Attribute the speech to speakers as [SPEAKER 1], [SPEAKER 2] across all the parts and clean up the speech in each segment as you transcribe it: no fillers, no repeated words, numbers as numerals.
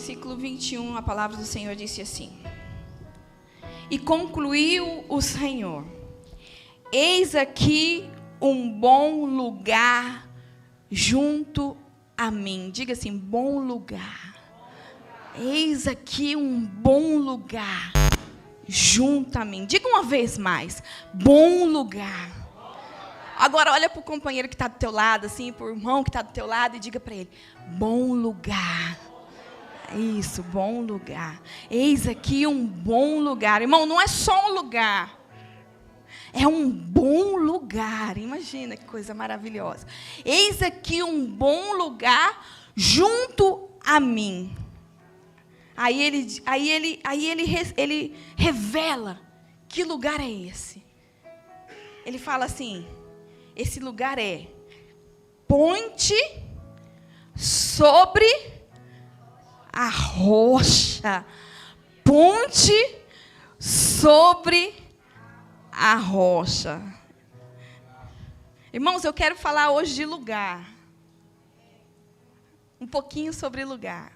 [SPEAKER 1] versículo 21, a palavra do Senhor disse assim: E concluiu o Senhor: Eis aqui um bom lugar junto a mim. Diga assim: bom lugar. Eis aqui um bom lugar junto a mim. Diga uma vez mais: bom lugar. Agora olha para o companheiro que está do teu lado, assim, para o irmão que está do teu lado, e diga para ele: bom lugar. Isso, bom lugar. Eis aqui um bom lugar. Irmão, não é só um lugar. É um bom lugar. Imagina que coisa maravilhosa. Eis aqui um bom lugar junto a mim. Aí ele revela que lugar é esse. Ele fala assim: esse lugar é ponte sobre a rocha. Ponte sobre a rocha. Irmãos, eu quero falar hoje de lugar. Um pouquinho sobre lugar.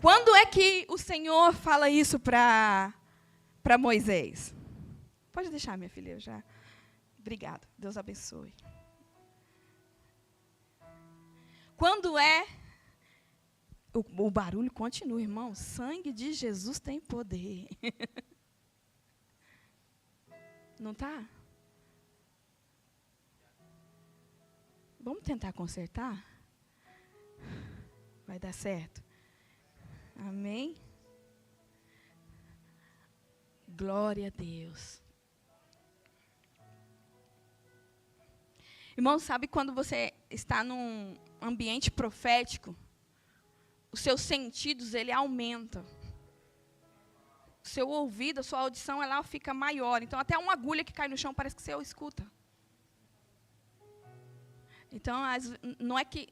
[SPEAKER 1] Quando é que o Senhor fala isso para Moisés? Pode deixar, minha filha, eu já. Obrigada. Deus abençoe. Quando é. O barulho continua, irmão. O sangue de Jesus tem poder. Não está? Vamos tentar consertar? Vai dar certo? Amém? Glória a Deus. Irmão, sabe quando você está num ambiente profético, os seus sentidos, ele aumenta. O seu ouvido, a sua audição, ela fica maior. Então, até uma agulha que cai no chão, parece que você escuta. Então, não é que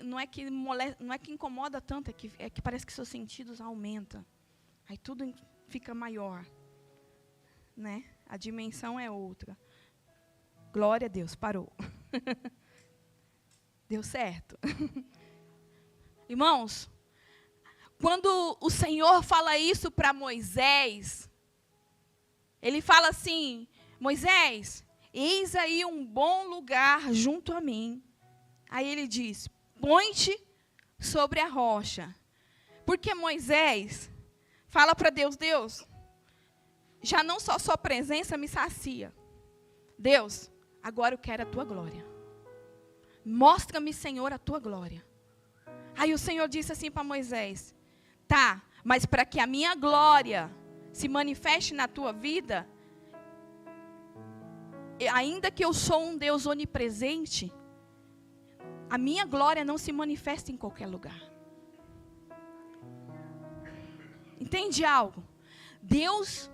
[SPEAKER 1] incomoda tanto, é que parece que seus sentidos aumentam. Aí tudo fica maior. Né? A dimensão é outra. Glória a Deus, parou. Deu certo. Irmãos, quando o Senhor fala isso para Moisés, ele fala assim: Moisés, eis aí um bom lugar junto a mim. Aí ele diz: põe-te sobre a rocha. Porque Moisés fala para Deus: Deus, já não só sua presença me sacia. Deus, agora eu quero a tua glória. Mostra-me, Senhor, a tua glória. Aí o Senhor disse assim para Moisés: tá, mas para que a minha glória se manifeste na tua vida, ainda que eu sou um Deus onipresente, a minha glória não se manifesta em qualquer lugar. Entende algo? Deus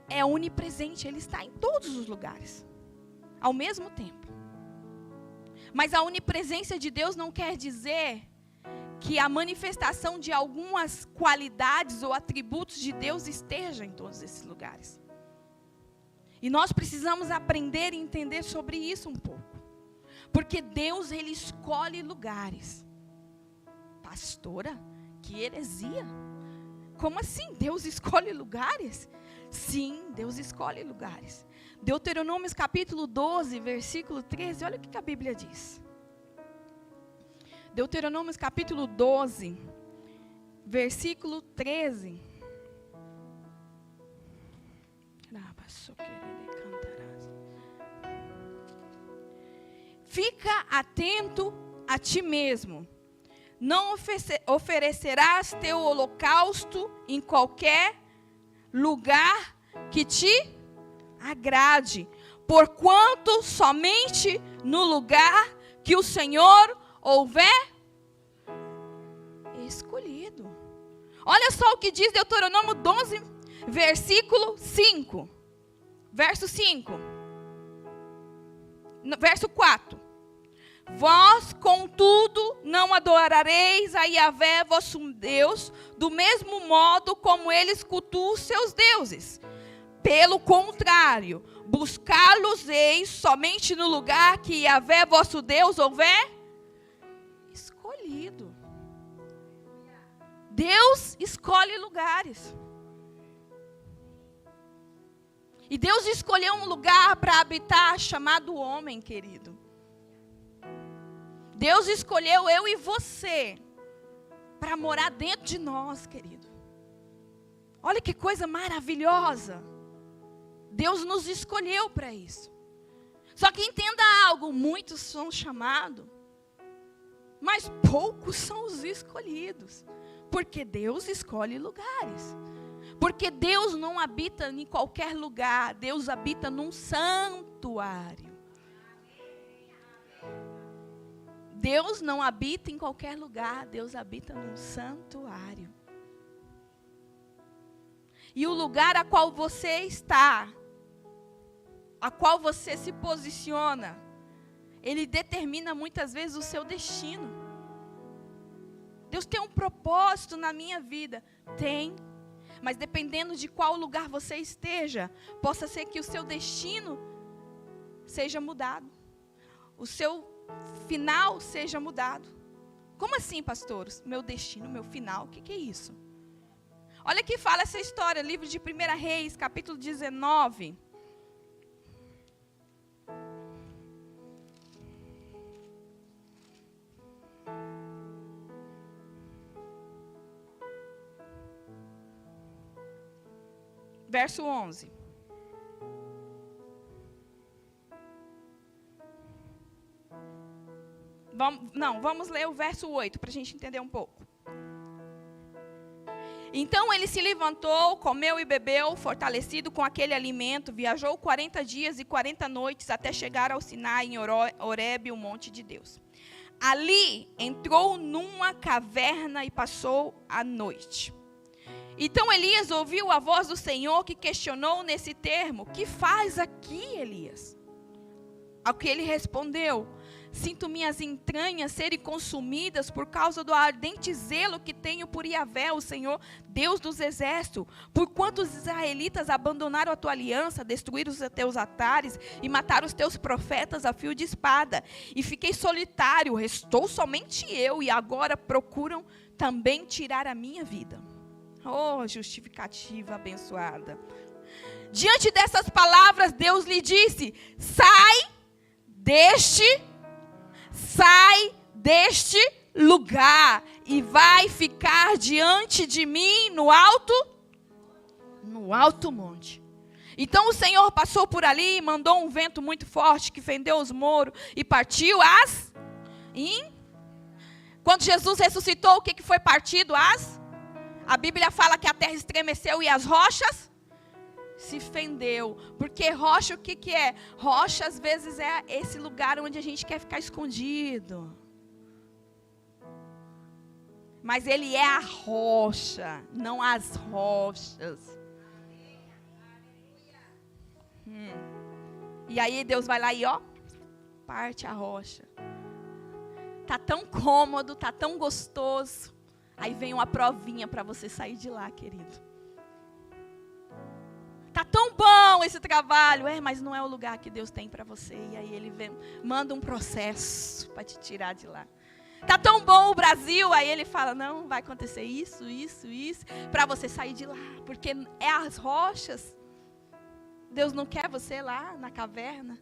[SPEAKER 1] é onipresente, Ele está em todos os lugares, ao mesmo tempo. Mas a onipresença de Deus não quer dizer que a manifestação de algumas qualidades ou atributos de Deus esteja em todos esses lugares. E nós precisamos aprender e entender sobre isso um pouco. Porque Deus, Ele escolhe lugares. Pastora, que heresia. Como assim? Deus escolhe lugares? Sim, Deus escolhe lugares. Deuteronômio capítulo 12, versículo 13, olha o que a Bíblia diz. Deuteronômio capítulo 12, versículo 13. Fica atento a ti mesmo. Não oferecerás teu holocausto em qualquer lugar que te agrade, porquanto somente no lugar que o Senhor houver escolhido. Olha só o que diz Deuteronômio 12, versículo 5. Verso 5. Verso 4. Vós, contudo, não adorareis a Yahvé, vosso Deus, do mesmo modo como eles cultuam os seus deuses. Pelo contrário, buscá-los-eis somente no lugar que Yahvé, vosso Deus, houver escolhido. Deus escolhe lugares. E Deus escolheu um lugar para habitar chamado homem, querido. Deus escolheu eu e você para morar dentro de nós, querido. Olha que coisa maravilhosa. Deus nos escolheu para isso. Só que entenda algo, muitos são chamados, mas poucos são os escolhidos. Porque Deus escolhe lugares. Porque Deus não habita em qualquer lugar, Deus habita num santuário. Deus não habita em qualquer lugar, Deus habita num santuário. E o lugar a qual você está, a qual você se posiciona, ele determina muitas vezes o seu destino. Deus tem um propósito na minha vida? Tem. Mas dependendo de qual lugar você esteja, possa ser que o seu destino seja mudado. O seu final seja mudado. Como assim, pastores? Meu destino, meu final, o que é isso? Olha que fala essa história, livro de 1 Reis, capítulo 19. Verso 11. Vamos ler o verso 8, para a gente entender um pouco. Então ele se levantou, comeu e bebeu, fortalecido com aquele alimento, viajou 40 dias e 40 noites até chegar ao Sinai, em Horebe, o monte de Deus. Ali entrou numa caverna e passou a noite. Então Elias ouviu a voz do Senhor que questionou nesse termo: que faz aqui, Elias? Ao que ele respondeu: sinto minhas entranhas serem consumidas por causa do ardente zelo que tenho por Yahvé, o Senhor, Deus dos exércitos. Porquanto os israelitas abandonaram a tua aliança, destruíram os teus altares e mataram os teus profetas a fio de espada. E fiquei solitário, restou somente eu, e agora procuram também tirar a minha vida. Oh, justificativa abençoada. Diante dessas palavras, Deus lhe disse: sai deste lugar e vai ficar diante de mim no alto monte. Então o Senhor passou por ali e mandou um vento muito forte que fendeu os muros e partiu Quando Jesus ressuscitou, o que foi partido? A Bíblia fala que a terra estremeceu e as rochas se fendeu. Porque rocha, o que é? Rocha às vezes é esse lugar onde a gente quer ficar escondido. Mas ele é a rocha, não as rochas. E aí Deus vai lá e parte a rocha. Tá tão cômodo, tá tão gostoso. Aí vem uma provinha para você sair de lá, querido. Tá tão bom esse trabalho, mas não é o lugar que Deus tem para você. E aí ele manda um processo para te tirar de lá. Tá tão bom o Brasil, aí ele fala: não, vai acontecer isso, para você sair de lá, porque é as rochas. Deus não quer você lá na caverna.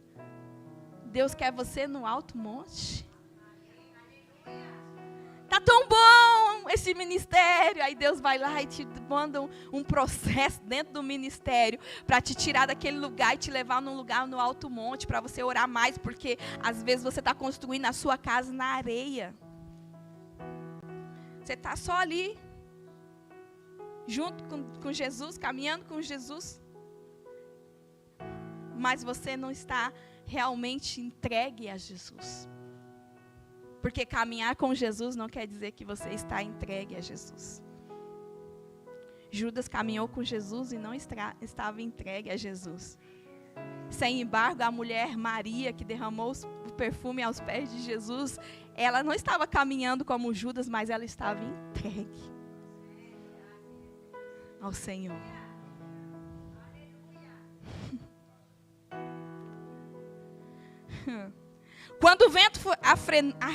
[SPEAKER 1] Deus quer você no alto monte. Tá tão bom esse ministério. Aí Deus vai lá e te manda um processo dentro do ministério para te tirar daquele lugar e te levar num lugar no alto monte para você orar mais, porque às vezes você está construindo a sua casa na areia. Você está só ali, junto com Jesus, caminhando com Jesus, mas você não está realmente entregue a Jesus. Porque caminhar com Jesus não quer dizer que você está entregue a Jesus. Judas caminhou com Jesus e não estava entregue a Jesus. Sem embargo, a mulher Maria, que derramou o perfume aos pés de Jesus, ela não estava caminhando como Judas, mas ela estava entregue ao Senhor. Quando o vento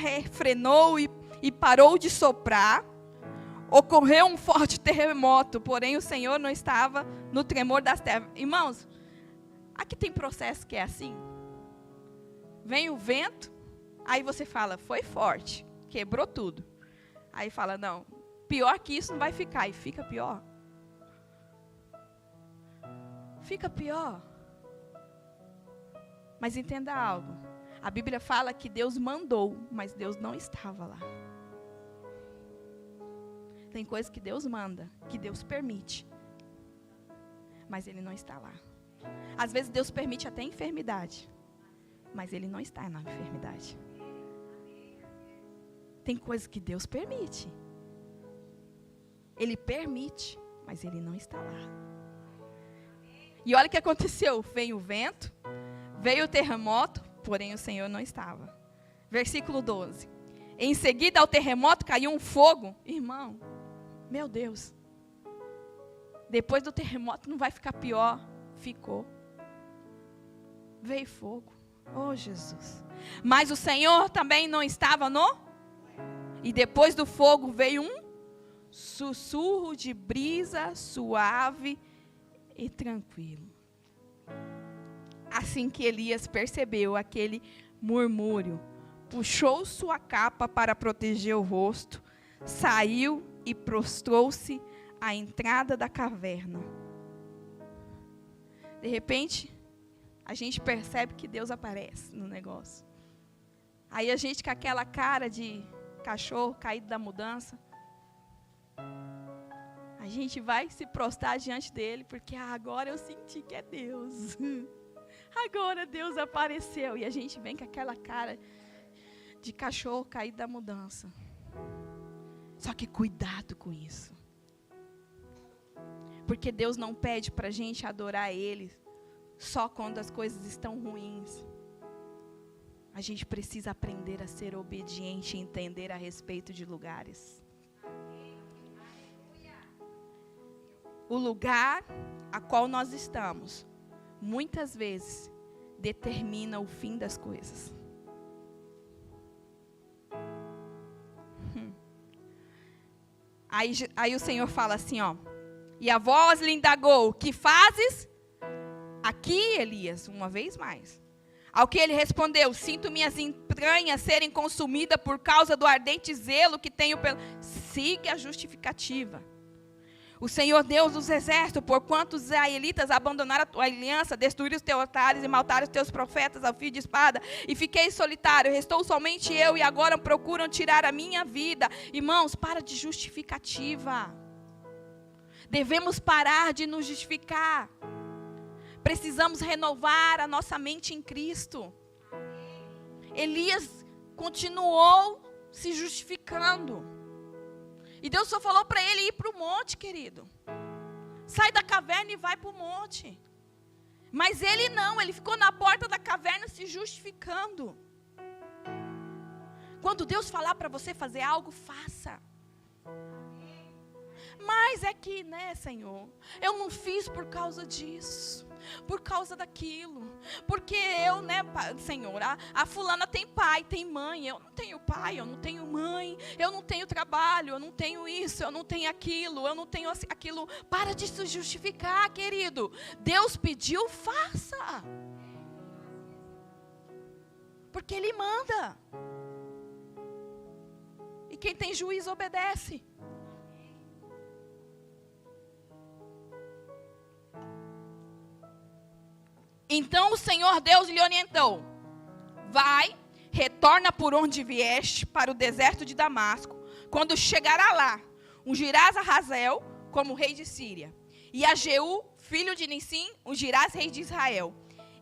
[SPEAKER 1] refrenou e parou de soprar, ocorreu um forte terremoto, porém o Senhor não estava no tremor das trevas. Irmãos, aqui tem processo que é assim. Vem o vento, aí você fala, foi forte, quebrou tudo. Aí fala, não, pior que isso não vai ficar, e fica pior. Fica pior. Mas entenda algo, a Bíblia fala que Deus mandou, mas Deus não estava lá. Tem coisas que Deus manda, que Deus permite, mas Ele não está lá. Às vezes Deus permite até enfermidade, mas Ele não está na enfermidade. Tem coisas que Deus permite. Ele permite, mas Ele não está lá. E olha o que aconteceu. Veio o vento, veio o terremoto, porém o Senhor não estava. Versículo 12. Em seguida ao terremoto caiu um fogo. Irmão, meu Deus. Depois do terremoto não vai ficar pior. Ficou. Veio fogo. Oh, Jesus. Mas o Senhor também não estava no... E depois do fogo veio um sussurro de brisa suave e tranquilo. Assim que Elias percebeu aquele murmúrio, puxou sua capa para proteger o rosto, saiu e prostrou-se à entrada da caverna. De repente, a gente percebe que Deus aparece no negócio. Aí a gente com aquela cara de cachorro caído da mudança, a gente vai se prostrar diante dele, porque agora eu senti que é Deus. Agora Deus apareceu. E a gente vem com aquela cara de cachorro caído da mudança. Só que cuidado com isso. Porque Deus não pede para a gente adorar Ele só quando as coisas estão ruins. A gente precisa aprender a ser obediente e entender a respeito de lugares. O lugar a qual nós estamos, muitas vezes, determina o fim das coisas. Aí o Senhor fala assim, ó. E a voz lhe indagou, que fazes aqui, Elias? Uma vez mais. Ao que ele respondeu, sinto minhas entranhas serem consumidas por causa do ardente zelo que tenho pelo... Siga a justificativa. O Senhor Deus dos exércitos, porquanto os israelitas abandonaram a tua aliança, destruíram os teus altares e mataram os teus profetas ao fio de espada, e fiquei solitário, restou somente eu, e agora procuram tirar a minha vida. Irmãos, para de justificativa. Devemos parar de nos justificar. Precisamos renovar a nossa mente em Cristo. Elias continuou se justificando. E Deus só falou para ele ir para o monte, querido. Sai da caverna e vai para o monte. Mas ele não, ele ficou na porta da caverna se justificando. Quando Deus falar para você fazer algo, faça. Mas é que, né, Senhor, eu não fiz por causa disso, por causa daquilo, porque eu, né, Senhor, a fulana tem pai, tem mãe, eu não tenho pai, eu não tenho mãe, eu não tenho trabalho, eu não tenho isso, eu não tenho aquilo, eu não tenho aquilo. Para de se justificar, querido. Deus pediu, faça. Porque Ele manda. E quem tem juízo obedece. Então o Senhor Deus lhe orientou: vai, retorna por onde vieste para o deserto de Damasco. Quando chegará lá, ungirás a Hazael como rei de Síria, e a Jeú, filho de Nissim, ungirás rei de Israel,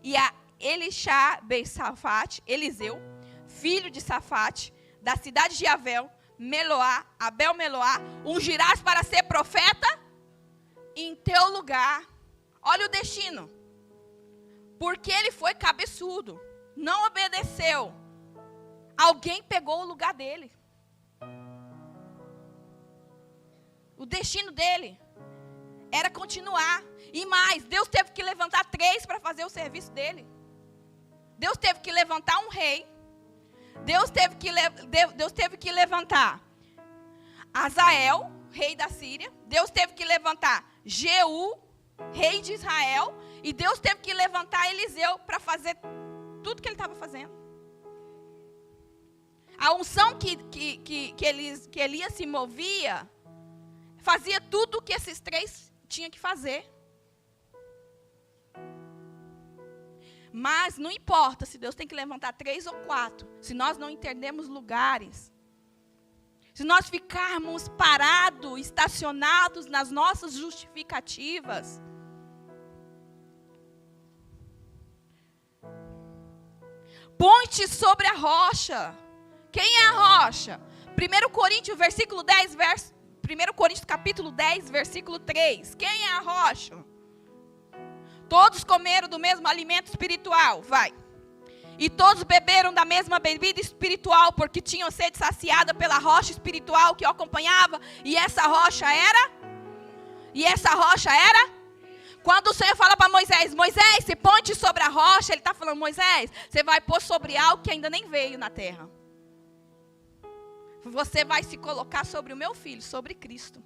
[SPEAKER 1] e a Elishá ben-Safate, Eliseu, filho de Safate, da cidade de Abel Meloá, ungirás para ser profeta em teu lugar. Olha o destino. Porque ele foi cabeçudo, não obedeceu. Alguém pegou o lugar dele. O destino dele era continuar. E mais, Deus teve que levantar 3 para fazer o serviço dele. Deus teve que levantar um rei. Deus teve que levantar Hazael, rei da Síria. Deus teve que levantar Jeú, rei de Israel. E Deus teve que levantar Eliseu para fazer tudo que ele estava fazendo. A unção que Elias se movia, fazia tudo o que esses três tinham que fazer. Mas não importa se Deus tem que levantar 3 ou 4, se nós não entendermos lugares, se nós ficarmos parados, estacionados nas nossas justificativas, ponte sobre a rocha. Quem é a rocha? 1 Coríntios, versículo 10, 1 Coríntios capítulo 10, versículo 3. Quem é a rocha? Todos comeram do mesmo alimento espiritual, vai. E todos beberam da mesma bebida espiritual, porque tinham sede saciada pela rocha espiritual que o acompanhava. E essa rocha era? Quando o Senhor fala para Moisés, Moisés, se ponte sobre a rocha, Ele está falando, Moisés, você vai pôr sobre algo que ainda nem veio na terra. Você vai se colocar sobre o meu filho, sobre Cristo.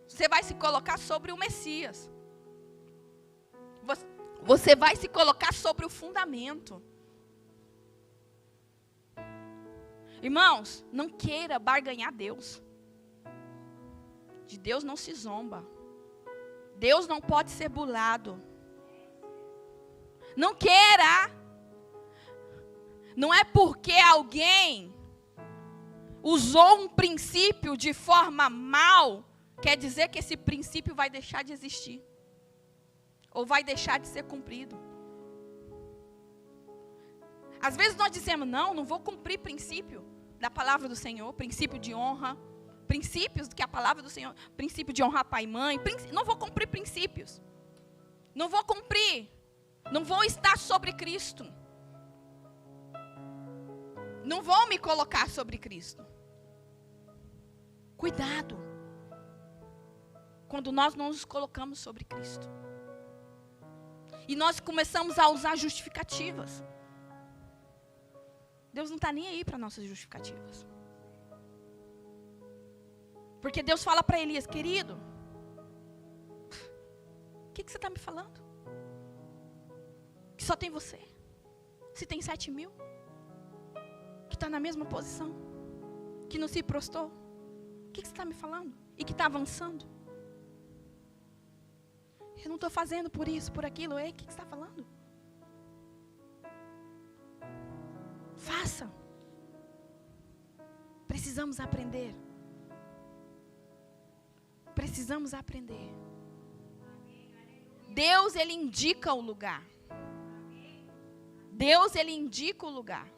[SPEAKER 1] Você vai se colocar sobre o Messias. Você vai se colocar sobre o fundamento. Irmãos, não queira barganhar Deus. De Deus não se zomba. Deus não pode ser burlado. Não queira. Não é porque alguém usou um princípio de forma mal, quer dizer que esse princípio vai deixar de existir. Ou vai deixar de ser cumprido. Às vezes nós dizemos, não vou cumprir princípio da palavra do Senhor, princípio de honra, princípios que a palavra do Senhor, princípio de honrar pai e mãe, não vou cumprir princípios. Não vou cumprir. Não vou estar sobre Cristo. Não vou me colocar sobre Cristo. Cuidado. Quando nós não nos colocamos sobre Cristo. E nós começamos a usar justificativas. Deus não está nem aí para nossas justificativas. Porque Deus fala para Elias, querido, o que você está me falando? Que só tem você? Se tem 7.000? Que está na mesma posição? Que não se prostrou? O que você está me falando? E que está avançando? Eu não estou fazendo por isso, por aquilo. Ei, o que você está falando? Faça. Precisamos aprender. Precisamos aprender. Deus, Ele indica o lugar. Deus, Ele indica o lugar.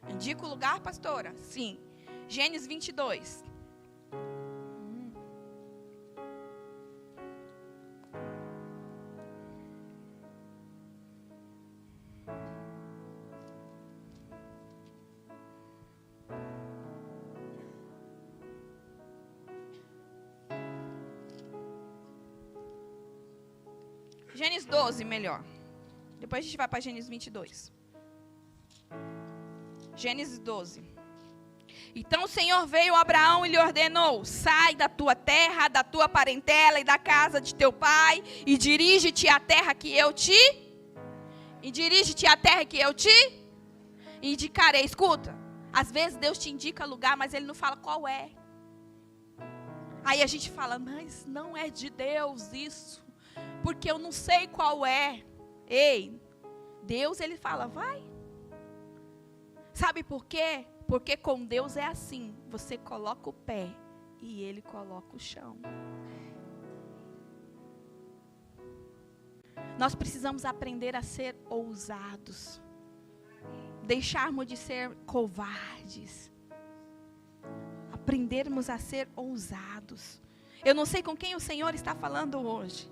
[SPEAKER 1] Indica o lugar, pastora? Sim. Gênesis 22. Gênesis 12, melhor. Depois a gente vai para Gênesis 22. Gênesis 12. Então o Senhor veio a Abraão e lhe ordenou: sai da tua terra, da tua parentela e da casa de teu pai, e dirige-te à terra que eu te indicarei. Escuta, às vezes Deus te indica lugar, mas Ele não fala qual é. Aí a gente fala, mas não é de Deus isso, porque eu não sei qual é. Ei, Deus, Ele fala, vai. Sabe por quê? Porque com Deus é assim, você coloca o pé e Ele coloca o chão. Nós precisamos aprender a ser ousados. Deixarmos de ser covardes. Aprendermos a ser ousados. Eu não sei com quem o Senhor está falando hoje.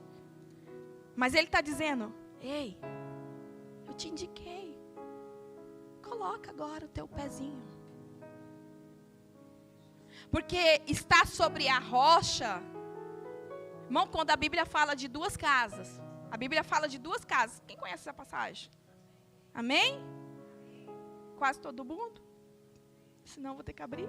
[SPEAKER 1] Mas Ele está dizendo, ei, eu te indiquei. Coloca agora o teu pezinho. Porque estar sobre a rocha, irmão, quando a Bíblia fala de 2 casas, a Bíblia fala de 2 casas. Quem conhece essa passagem? Amém? Quase todo mundo? senão eu vou ter que abrir.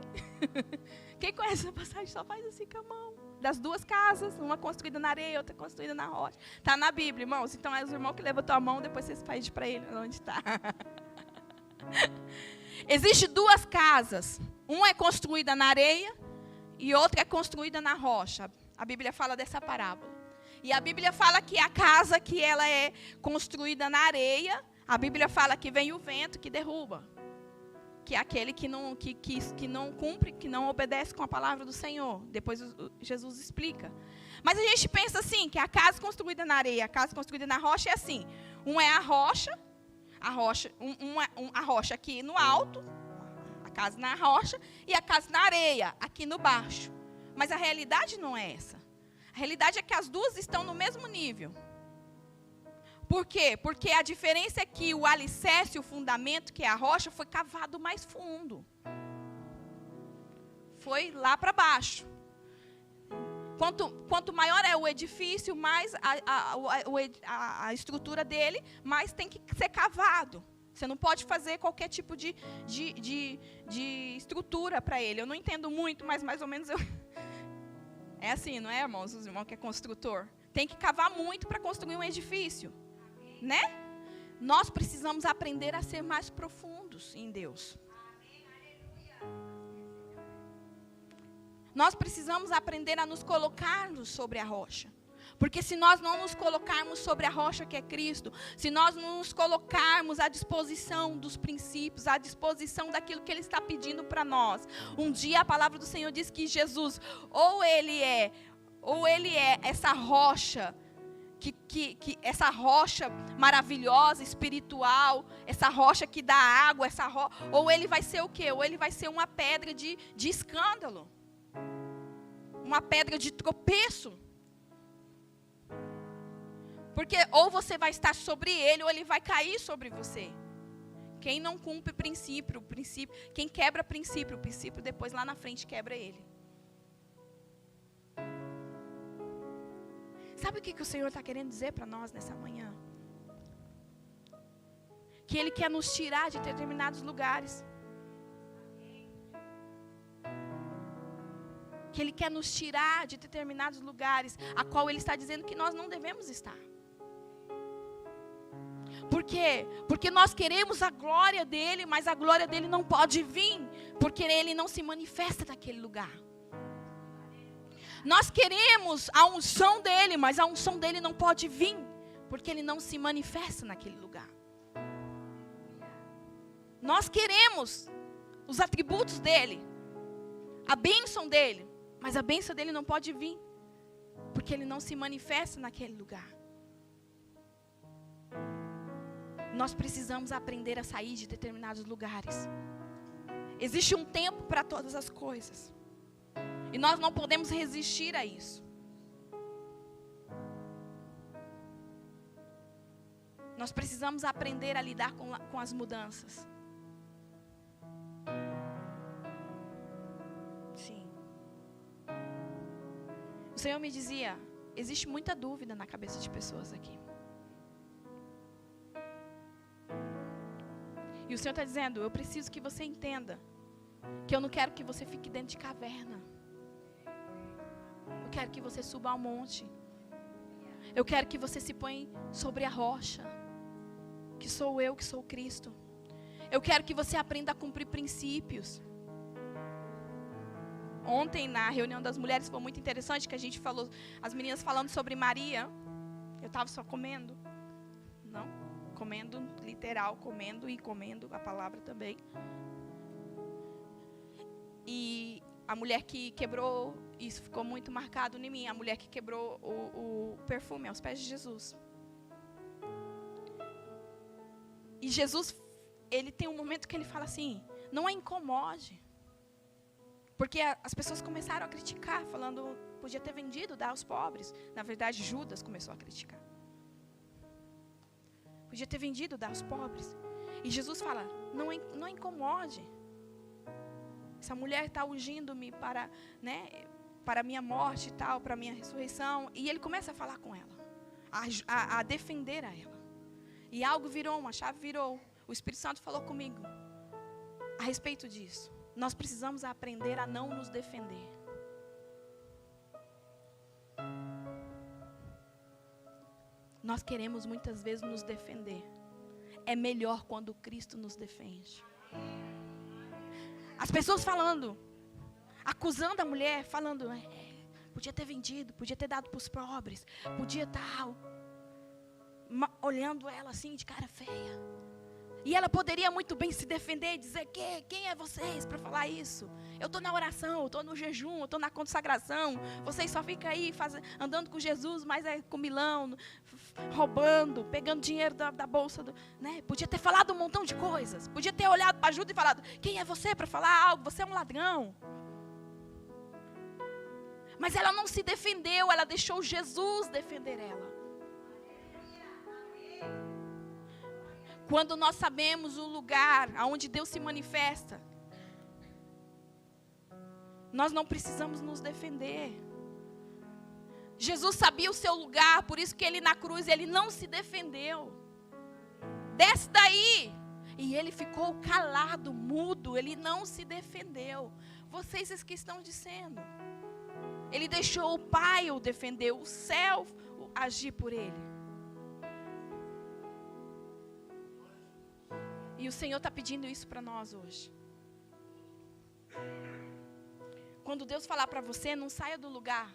[SPEAKER 1] Quem conhece essa passagem só faz assim com a mão. Das duas casas, uma construída na areia, outra construída na rocha. Está na Bíblia, irmãos. Então é os irmãos que levantam a mão, depois vocês pedem para ele onde está. Existem duas casas. Uma é construída na areia e outra é construída na rocha. A Bíblia fala dessa parábola. E a Bíblia fala que a casa que ela é construída na areia, a Bíblia fala que vem o vento que derruba. Que é aquele que não cumpre, que não obedece com a palavra do Senhor. Depois Jesus explica. Mas a gente pensa assim, que a casa construída na areia, a casa construída na rocha é assim. Um é a rocha aqui no alto, a casa na rocha, e a casa na areia, aqui no baixo. Mas a realidade não é essa. A realidade é que as duas estão no mesmo nível. Por quê? Porque a diferença é que o alicerce, o fundamento, que é a rocha, foi cavado mais fundo. Foi lá para baixo. Quanto maior é o edifício, mais a estrutura dele, mais tem que ser cavado. Você não pode fazer qualquer tipo de estrutura para ele. Eu não entendo muito, mas mais ou menos eu... É assim, não é, irmãos? Os irmãos que é construtor. Tem que cavar muito para construir um edifício. Né? Nós precisamos aprender a ser mais profundos em Deus. Nós precisamos aprender a nos colocarmos sobre a rocha. Porque se nós não nos colocarmos sobre a rocha que é Cristo, se nós não nos colocarmos à disposição dos princípios, à disposição daquilo que Ele está pedindo para nós. Um dia a palavra do Senhor diz que Jesus, ou Ele é essa rocha, essa rocha maravilhosa, espiritual, essa rocha que dá água, ou Ele vai ser o quê? Ou Ele vai ser uma pedra de escândalo. Uma pedra de tropeço. Porque ou você vai estar sobre ele, ou ele vai cair sobre você. Quem não cumpre princípio, quem quebra princípio, o princípio depois lá na frente quebra ele. Sabe o que o Senhor está querendo dizer para nós nessa manhã? Que Ele quer nos tirar de determinados lugares. Que Ele quer nos tirar de determinados lugares, a qual Ele está dizendo que nós não devemos estar. Por quê? Porque nós queremos a glória dEle, mas a glória dEle não pode vir, porque Ele não se manifesta naquele lugar. Nós queremos a unção dEle, mas a unção dEle não pode vir, porque Ele não se manifesta naquele lugar. Nós queremos os atributos dEle, a bênção dEle, mas a bênção dEle não pode vir, porque Ele não se manifesta naquele lugar. Nós precisamos aprender a sair de determinados lugares. Existe um tempo para todas as coisas. E nós não podemos resistir a isso. Nós precisamos aprender a lidar com as mudanças. Sim. O Senhor me dizia, existe muita dúvida na cabeça de pessoas aqui. E o Senhor está dizendo, eu preciso que você entenda que eu não quero que você fique dentro de caverna. Eu quero que você suba ao monte. Eu quero que você se ponha sobre a rocha, que sou eu, que sou Cristo. Eu quero que você aprenda a cumprir princípios. Ontem na reunião das mulheres foi muito interessante que a gente falou, as meninas falando sobre Maria. Eu estava só comendo. Não? Comendo, literal, comendo e comendo a palavra também. E a mulher que quebrou, isso ficou muito marcado em mim, a mulher que quebrou o perfume aos pés de Jesus. E Jesus, ele tem um momento que ele fala assim, não a incomode. Porque as pessoas começaram a criticar, falando, podia ter vendido, dar aos pobres. Na verdade, Judas começou a criticar. Podia ter vendido, dar aos pobres. E Jesus fala, não incomode. Essa mulher está ungindo-me para a minha morte e tal, para a minha ressurreição. E ele começa a falar com ela, a defender a ela. E algo virou, uma chave virou. O Espírito Santo falou comigo a respeito disso. nós precisamos aprender a não nos defender. Nós queremos muitas vezes nos defender. É melhor quando Cristo nos defende. As pessoas falando, acusando a mulher, falando, podia ter vendido, podia ter dado para os pobres, podia tal. Olhando ela assim de cara feia. E ela poderia muito bem se defender e dizer, quem é vocês para falar isso? Eu estou na oração, eu estou no jejum, eu estou na consagração. Vocês só ficam aí andando com Jesus, mas é comilão, roubando, pegando dinheiro da bolsa. Né? Podia ter falado um montão de coisas. Podia ter olhado para Judas e falado, quem é você para falar algo? Você é um ladrão. Mas ela não se defendeu, ela deixou Jesus defender ela. Quando nós sabemos o lugar onde Deus se manifesta, nós não precisamos nos defender. Jesus sabia o seu lugar, por isso que ele na cruz, ele não se defendeu. Desce daí. E ele ficou calado, mudo, ele não se defendeu. Vocês que estão dizendo. Ele deixou o Pai o defender, o céu agir por ele. E o Senhor está pedindo isso para nós hoje. Quando Deus falar para você, não saia do lugar.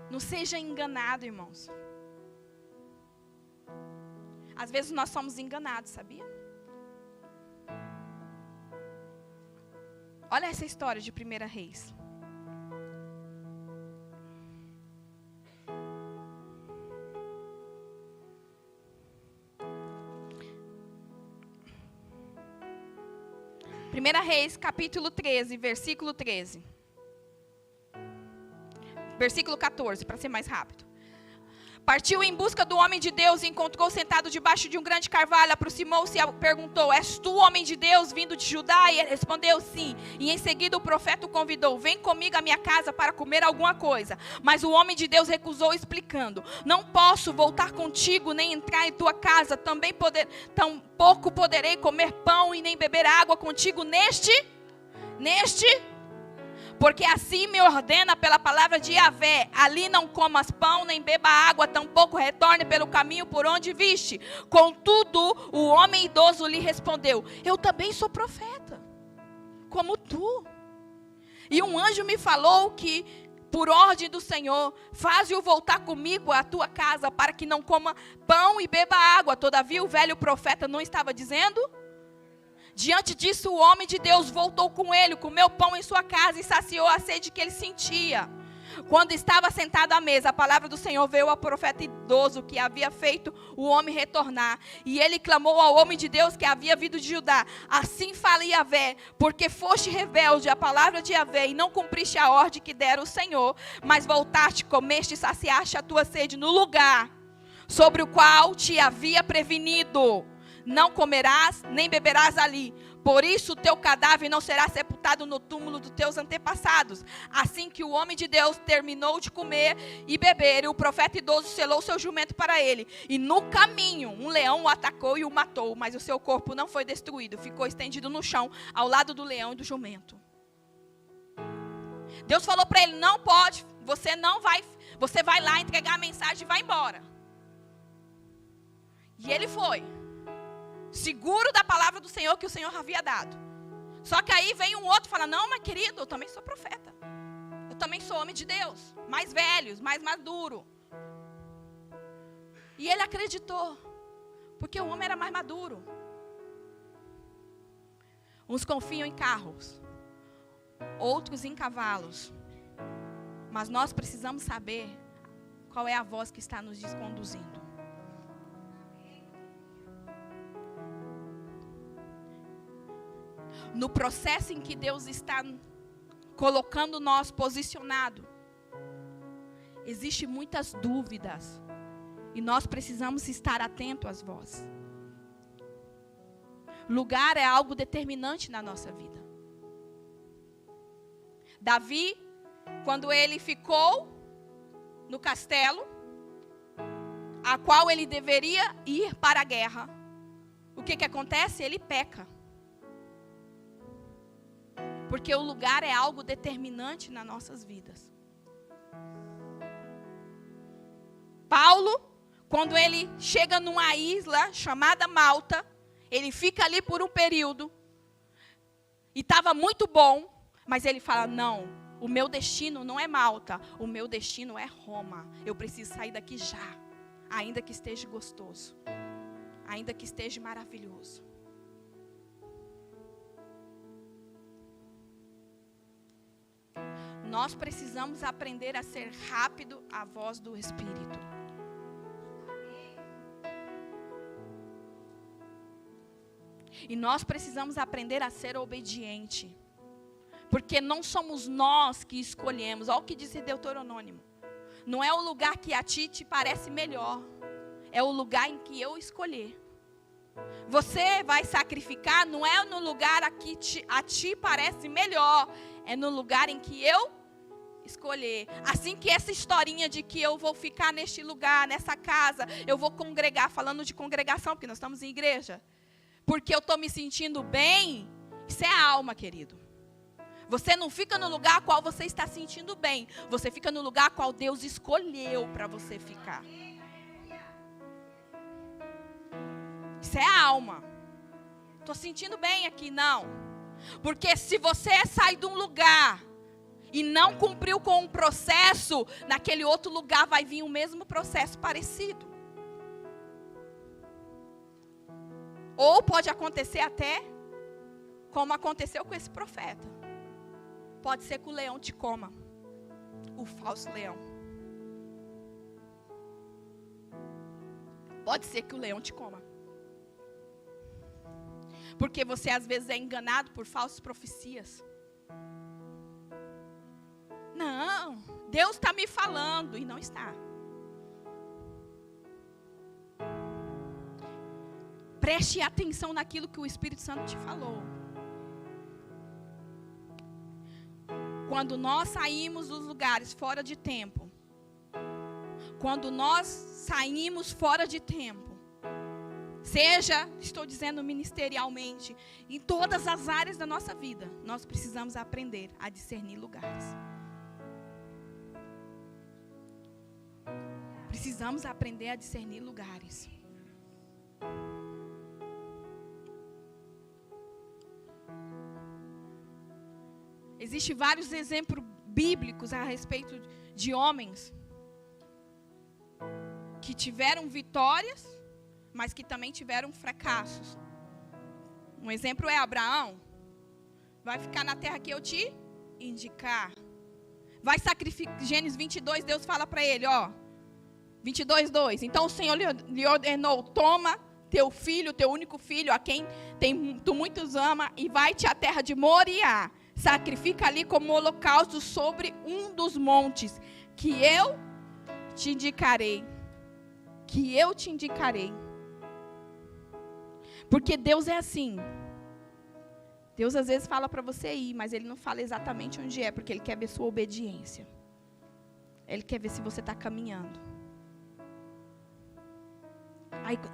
[SPEAKER 1] Não seja enganado, irmãos. Às vezes nós somos enganados, sabia? Olha essa história de 1 Reis. Primeira Reis, capítulo 13, versículo 13. Versículo 14, para ser mais rápido. Partiu em busca do homem de Deus e encontrou sentado debaixo de um grande carvalho. Aproximou-se e perguntou, és tu homem de Deus vindo de Judá? E ele respondeu sim. E em seguida o profeta o convidou, vem comigo à minha casa para comer alguma coisa. Mas o homem de Deus recusou, explicando, não posso voltar contigo nem entrar em tua casa. Tampouco poderei comer pão e nem beber água contigo porque assim me ordena pela palavra de Yahvé, ali não comas pão, nem beba água, tampouco retorne pelo caminho por onde viste. Contudo, o homem idoso lhe respondeu, eu também sou profeta, como tu. E um anjo me falou que, por ordem do Senhor, faze-o voltar comigo à tua casa, para que não coma pão e beba água. Todavia o velho profeta não estava dizendo? Diante disso, o homem de Deus voltou com ele, comeu pão em sua casa e saciou a sede que ele sentia. Quando estava sentado à mesa, a palavra do Senhor veio ao profeta idoso que havia feito o homem retornar. E ele clamou ao homem de Deus que havia vindo de Judá. Assim fala Yahvé, porque foste rebelde à palavra de Yahvé e não cumpriste a ordem que dera o Senhor, mas voltaste, comeste e saciaste a tua sede no lugar sobre o qual te havia prevenido. Não comerás, nem beberás ali. Por isso o teu cadáver não será sepultado no túmulo dos teus antepassados. Assim que o homem de Deus terminou de comer e beber, o profeta idoso selou seu jumento para ele. E no caminho, um leão o atacou e o matou. Mas o seu corpo não foi destruído. Ficou estendido no chão, ao lado do leão e do jumento. Deus falou para ele, não pode, você vai lá entregar a mensagem e vai embora. E ele foi. Seguro da palavra do Senhor que o Senhor havia dado. Só que aí vem um outro e fala, não, mas querido, eu também sou profeta. Eu também sou homem de Deus. Mais velho, mais maduro. E ele acreditou. Porque o homem era mais maduro. Uns confiam em carros. Outros em cavalos. Mas nós precisamos saber qual é a voz que está nos conduzindo. No processo em que Deus está colocando nós posicionado, existem muitas dúvidas. E nós precisamos estar atentos às vozes. Lugar é algo determinante na nossa vida. Davi, quando ele ficou no castelo, a qual ele deveria ir para a guerra, o que acontece? Ele peca. Porque o lugar é algo determinante nas nossas vidas. Paulo, quando ele chega numa isla chamada Malta, ele fica ali por um período, e estava muito bom, mas ele fala, não, o meu destino não é Malta, o meu destino é Roma. Eu preciso sair daqui já, ainda que esteja gostoso, ainda que esteja maravilhoso. Nós precisamos aprender a ser rápido à voz do Espírito. E nós precisamos aprender a ser obediente. Porque não somos nós que escolhemos. Olha o que diz Deuteronômio. Não é o lugar que a ti te parece melhor. É o lugar em que eu escolher. Você vai sacrificar, não é no lugar que a ti parece melhor. É no lugar em que eu escolher. Assim que essa historinha de que eu vou ficar neste lugar, nessa casa, eu vou congregar, falando de congregação, porque nós estamos em igreja. Porque eu estou me sentindo bem, isso é a alma, querido. Você não fica no lugar a qual você está sentindo bem. Você fica no lugar a qual Deus escolheu para você ficar. Isso é a alma. Estou sentindo bem aqui, não. Porque se você sai de um lugar e não cumpriu com um processo, naquele outro lugar vai vir o mesmo processo parecido. Ou pode acontecer até como aconteceu com esse profeta. Pode ser que o leão te coma. O falso leão. Pode ser que o leão te coma. Porque você às vezes é enganado por falsas profecias. Não, Deus está me falando e não está. Preste atenção naquilo que o Espírito Santo te falou. Quando nós saímos dos lugares fora de tempo, quando nós saímos fora de tempo, seja, estou dizendo ministerialmente, em todas as áreas da nossa vida, nós precisamos aprender a discernir lugares. Precisamos aprender a discernir lugares. Existem vários exemplos bíblicos a respeito de homens que tiveram vitórias, mas que também tiveram fracassos. Um exemplo é Abraão. Vai ficar na terra que eu te indicar. Vai sacrificar. Gênesis 22, Deus fala para ele, 22:2. Então o Senhor lhe ordenou, toma teu filho, teu único filho, a quem tu muitos ama, e vai-te à terra de Moriá. Sacrifica ali como holocausto sobre um dos montes, que eu te indicarei. Que eu te indicarei. Porque Deus é assim. Deus às vezes fala para você ir, mas Ele não fala exatamente onde é, porque Ele quer ver sua obediência. Ele quer ver se você está caminhando.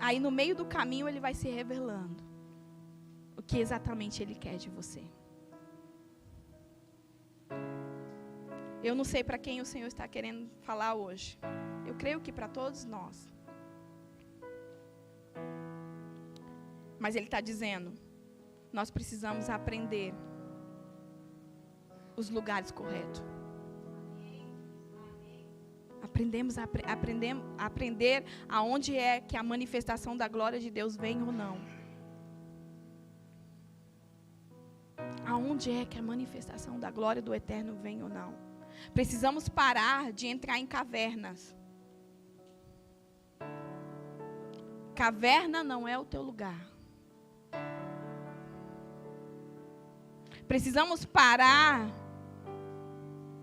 [SPEAKER 1] Aí no meio do caminho Ele vai se revelando o que exatamente Ele quer de você. Eu não sei para quem o Senhor está querendo falar hoje. Eu creio que para todos nós. Mas Ele está dizendo, nós precisamos aprender os lugares corretos. Aprender aonde é que a manifestação da glória de Deus vem ou não. Aonde é que a manifestação da glória do Eterno vem ou não. Precisamos parar de entrar em cavernas. Caverna não é o teu lugar. Precisamos parar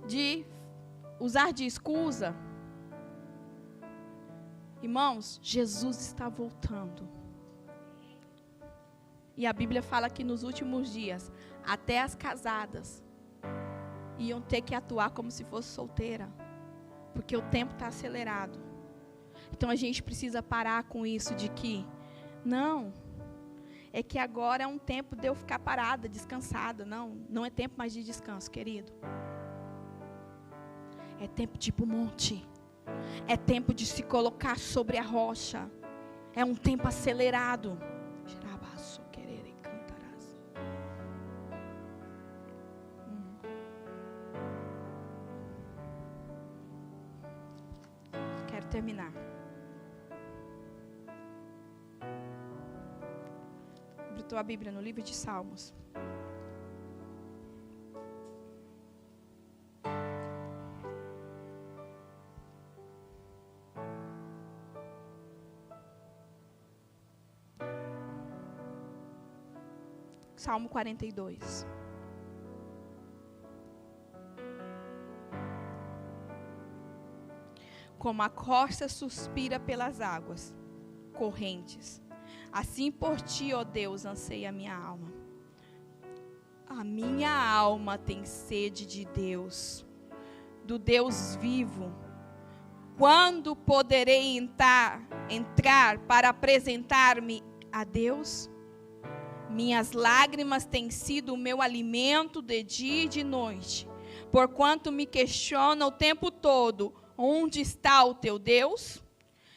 [SPEAKER 1] de usar de escusa. Irmãos, Jesus está voltando. E a Bíblia fala que nos últimos dias, até as casadas iam ter que atuar como se fosse solteira. Porque o tempo está acelerado. Então a gente precisa parar com isso de que, não, é que agora é um tempo de eu ficar parada, descansada. Não é tempo mais de descanso, querido. É tempo de ir para o monte. É tempo de se colocar sobre a rocha. É um tempo acelerado. Quero terminar. Abre tua Bíblia no livro de Salmos. Salmo 42. Como a corça suspira pelas águas correntes, assim por ti, ó Deus, anseia a minha alma. A minha alma tem sede de Deus, do Deus vivo. Quando poderei entrar para apresentar-me a Deus? Minhas lágrimas têm sido o meu alimento de dia e de noite, porquanto me questiona o tempo todo: onde está o teu Deus?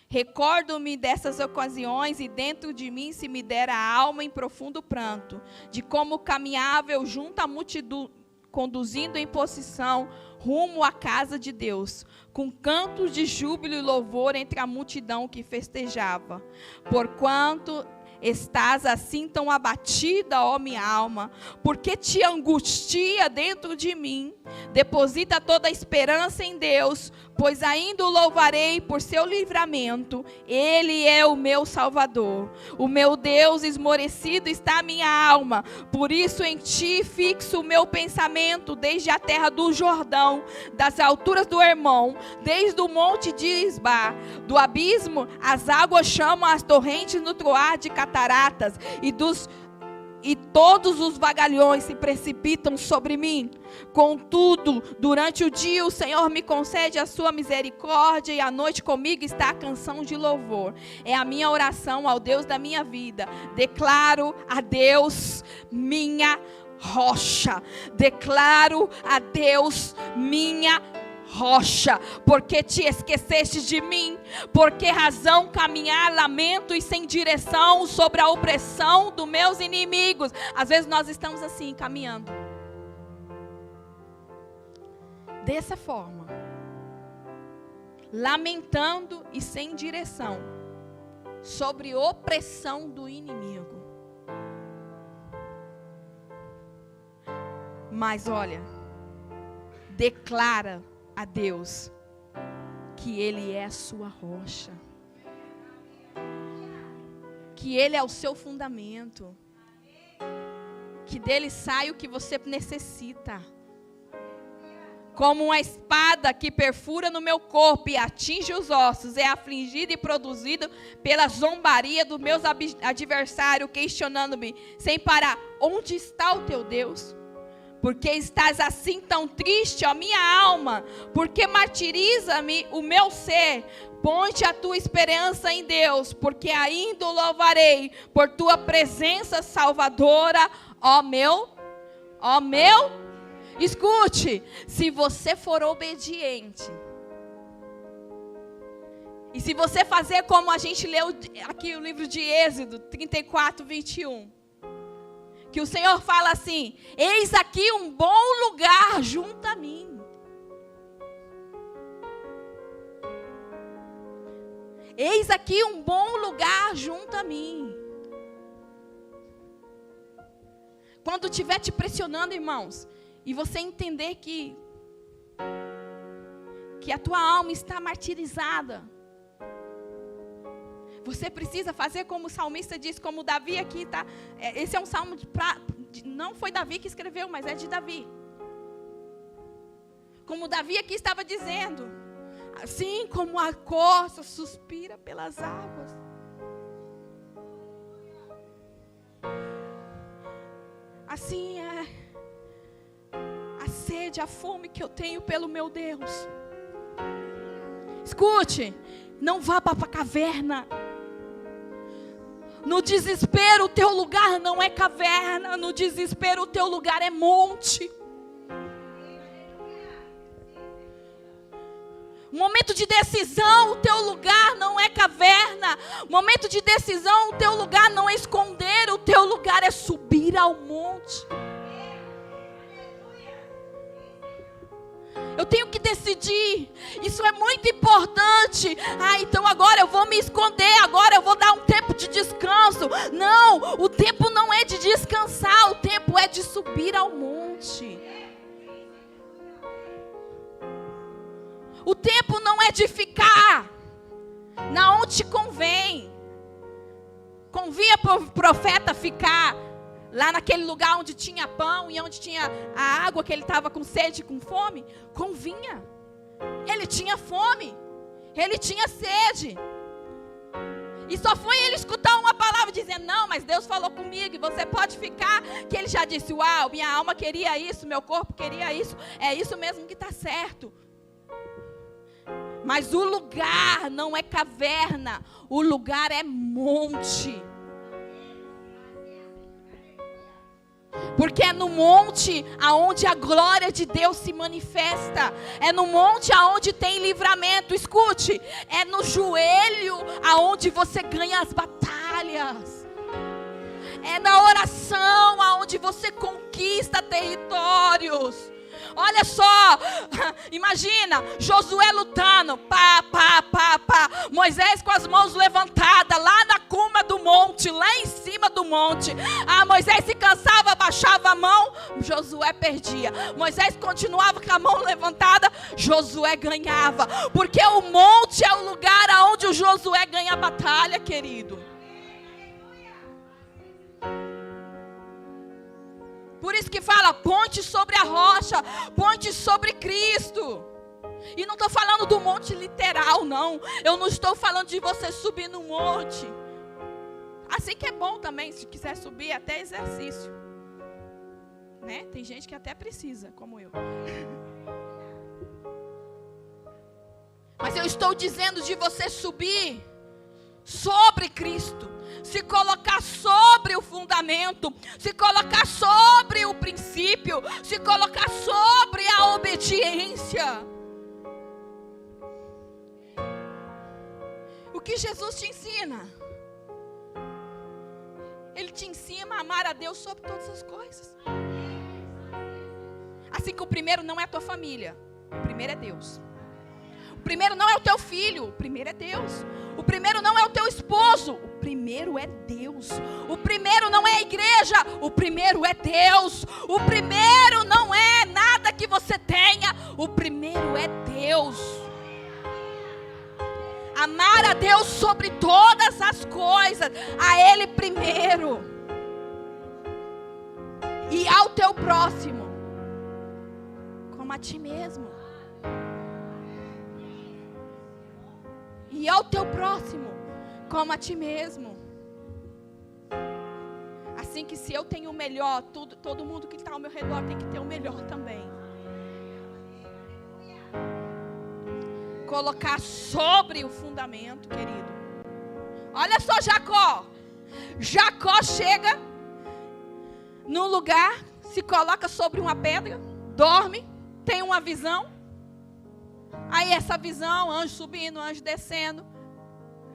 [SPEAKER 1] Recordo-me dessas ocasiões e dentro de mim se me dera a alma em profundo pranto, de como caminhava eu junto à multidão, conduzindo em procissão rumo à casa de Deus, com cantos de júbilo e louvor entre a multidão que festejava. Porquanto estás assim tão abatida, ó minha alma, porque te angustia dentro de mim? Deposita toda a esperança em Deus, pois ainda o louvarei por seu livramento. Ele é o meu Salvador. O meu Deus, esmorecido está a minha alma, por isso em ti fixo o meu pensamento, desde a terra do Jordão, das alturas do Hermon, desde o monte de Isbar, do abismo as águas chamam as torrentes no troar de cataratas, e todos os vagalhões se precipitam sobre mim. Contudo, durante o dia o Senhor me concede a sua misericórdia, e à noite comigo está a canção de louvor. É a minha oração ao Deus da minha vida. Declaro a Deus minha rocha. Declaro a Deus minha rocha, porque te esqueceste de mim? Por que razão caminhar lamento e sem direção sobre a opressão dos meus inimigos? Às vezes nós estamos assim, caminhando dessa forma, lamentando e sem direção sobre opressão do inimigo. Mas olha, declara a Deus que Ele é a sua rocha, que Ele é o seu fundamento, que dele sai o que você necessita. Como uma espada que perfura no meu corpo e atinge os ossos, é afligido e produzido pela zombaria dos meus adversários, questionando-me sem parar: onde está o teu Deus? Porque estás assim tão triste, ó minha alma? Porque martiriza-me o meu ser? Ponte a tua esperança em Deus, porque ainda o louvarei por tua presença salvadora, ó meu. Escute, se você for obediente, e se você fazer como a gente leu aqui o livro de Êxodo 34, 21, que o Senhor fala assim: eis aqui um bom lugar junto a mim. Eis aqui um bom lugar junto a mim. Quando estiver te pressionando, irmãos, e você entender que a tua alma está martirizada, você precisa fazer como o salmista diz, como Davi aqui está. Esse é um salmo não foi Davi que escreveu, mas é de Davi. Como Davi aqui estava dizendo: assim como a corça suspira pelas águas, assim é a sede, a fome que eu tenho pelo meu Deus. Escute, não vá para a caverna. No desespero, o teu lugar não é caverna. No desespero, o teu lugar é monte. Momento de decisão, o teu lugar não é caverna. Momento de decisão, o teu lugar não é esconder. O teu lugar é subir ao monte. Eu tenho que decidir. Isso é muito importante. Então agora eu vou me esconder. Agora eu vou dar um tempo de descanso. Não, o tempo não é de descansar. O tempo é de subir ao monte. O tempo não é de ficar na onde convém. Convinha para o profeta ficar lá naquele lugar onde tinha pão e onde tinha a água, que ele estava com sede e com fome? Convinha. Ele tinha fome. Ele tinha sede. E só foi ele escutar uma palavra dizendo: não, mas Deus falou comigo e você pode ficar. Que ele já disse: uau, minha alma queria isso, meu corpo queria isso. É isso mesmo que está certo. Mas o lugar não é caverna. O lugar é monte. Porque é no monte aonde a glória de Deus se manifesta. É no monte aonde tem livramento. Escute, é no joelho aonde você ganha as batalhas. É na oração aonde você conquista territórios. Olha só, imagina Josué lutando, Moisés com as mãos levantadas, lá na cuma do monte, lá em cima do monte. Moisés se cansava, baixava a mão, Josué perdia. Moisés continuava com a mão levantada, Josué ganhava. Porque o monte é o lugar onde o Josué ganha a batalha, querido. Por isso que fala, ponte sobre a rocha, ponte sobre Cristo. E não estou falando do monte literal, não. Eu não estou falando de você subir no monte. Assim que é bom também, se quiser subir, até exercício. Né? Tem gente que até precisa, como eu. Mas eu estou dizendo de você subir sobre Cristo, se colocar sobre o fundamento, se colocar sobre o princípio, se colocar sobre a obediência. O que Jesus te ensina? Ele te ensina a amar a Deus sobre todas as coisas. Assim que o primeiro não é a tua família, o primeiro é Deus. O primeiro não é o teu filho, o primeiro é Deus. O primeiro não é o teu esposo, o primeiro é Deus. O primeiro não é a igreja, o primeiro é Deus. O primeiro não é nada que você tenha, o primeiro é Deus. Amar a Deus sobre todas as coisas, a Ele primeiro. E ao teu próximo, como a ti mesmo. E ao teu próximo, como a ti mesmo. Assim que se eu tenho o melhor, todo mundo que está ao meu redor tem que ter o melhor também. Colocar sobre o fundamento, querido. Olha só Jacó. Jacó chega num lugar, se coloca sobre uma pedra, dorme, tem uma visão. Aí essa visão, anjo subindo, anjo descendo.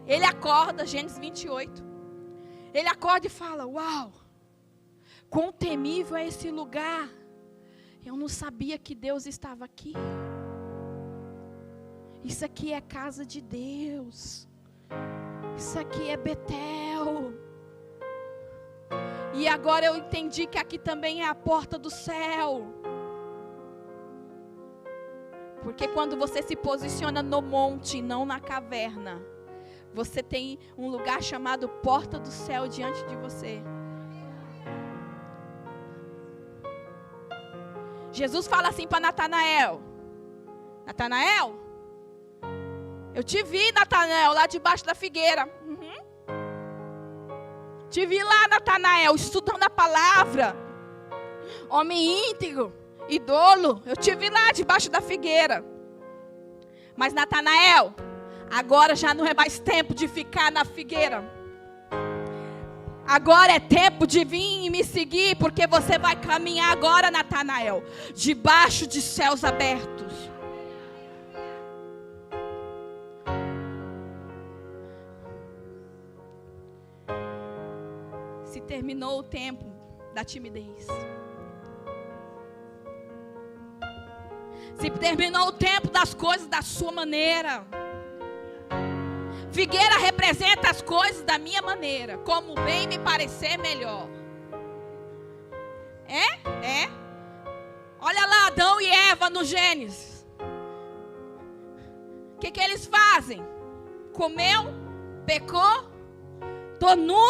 [SPEAKER 1] Ele acorda, Gênesis 28. Ele acorda e fala: uau, quão temível é esse lugar. Eu não sabia que Deus estava aqui. Isso aqui é casa de Deus. Isso aqui é Betel. E agora eu entendi que aqui também é a porta do céu. Porque quando você se posiciona no monte, não na caverna, você tem um lugar chamado porta do céu diante de você. Jesus fala assim para Natanael: Natanael, eu te vi, Natanael, lá debaixo da figueira. Te vi lá, Natanael, estudando a palavra. Homem íntegro, idolo, eu te vi lá debaixo da figueira. Mas Natanael, agora já não é mais tempo de ficar na figueira. Agora é tempo de vir e me seguir, porque você vai caminhar agora, Natanael, debaixo de céus abertos. Se terminou o tempo da timidez. Se terminou o tempo das coisas da sua maneira. Figueira representa as coisas da minha maneira, como bem me parecer melhor. É. Olha lá Adão e Eva no Gênesis. O que eles fazem? Comeu, pecou, tô nu,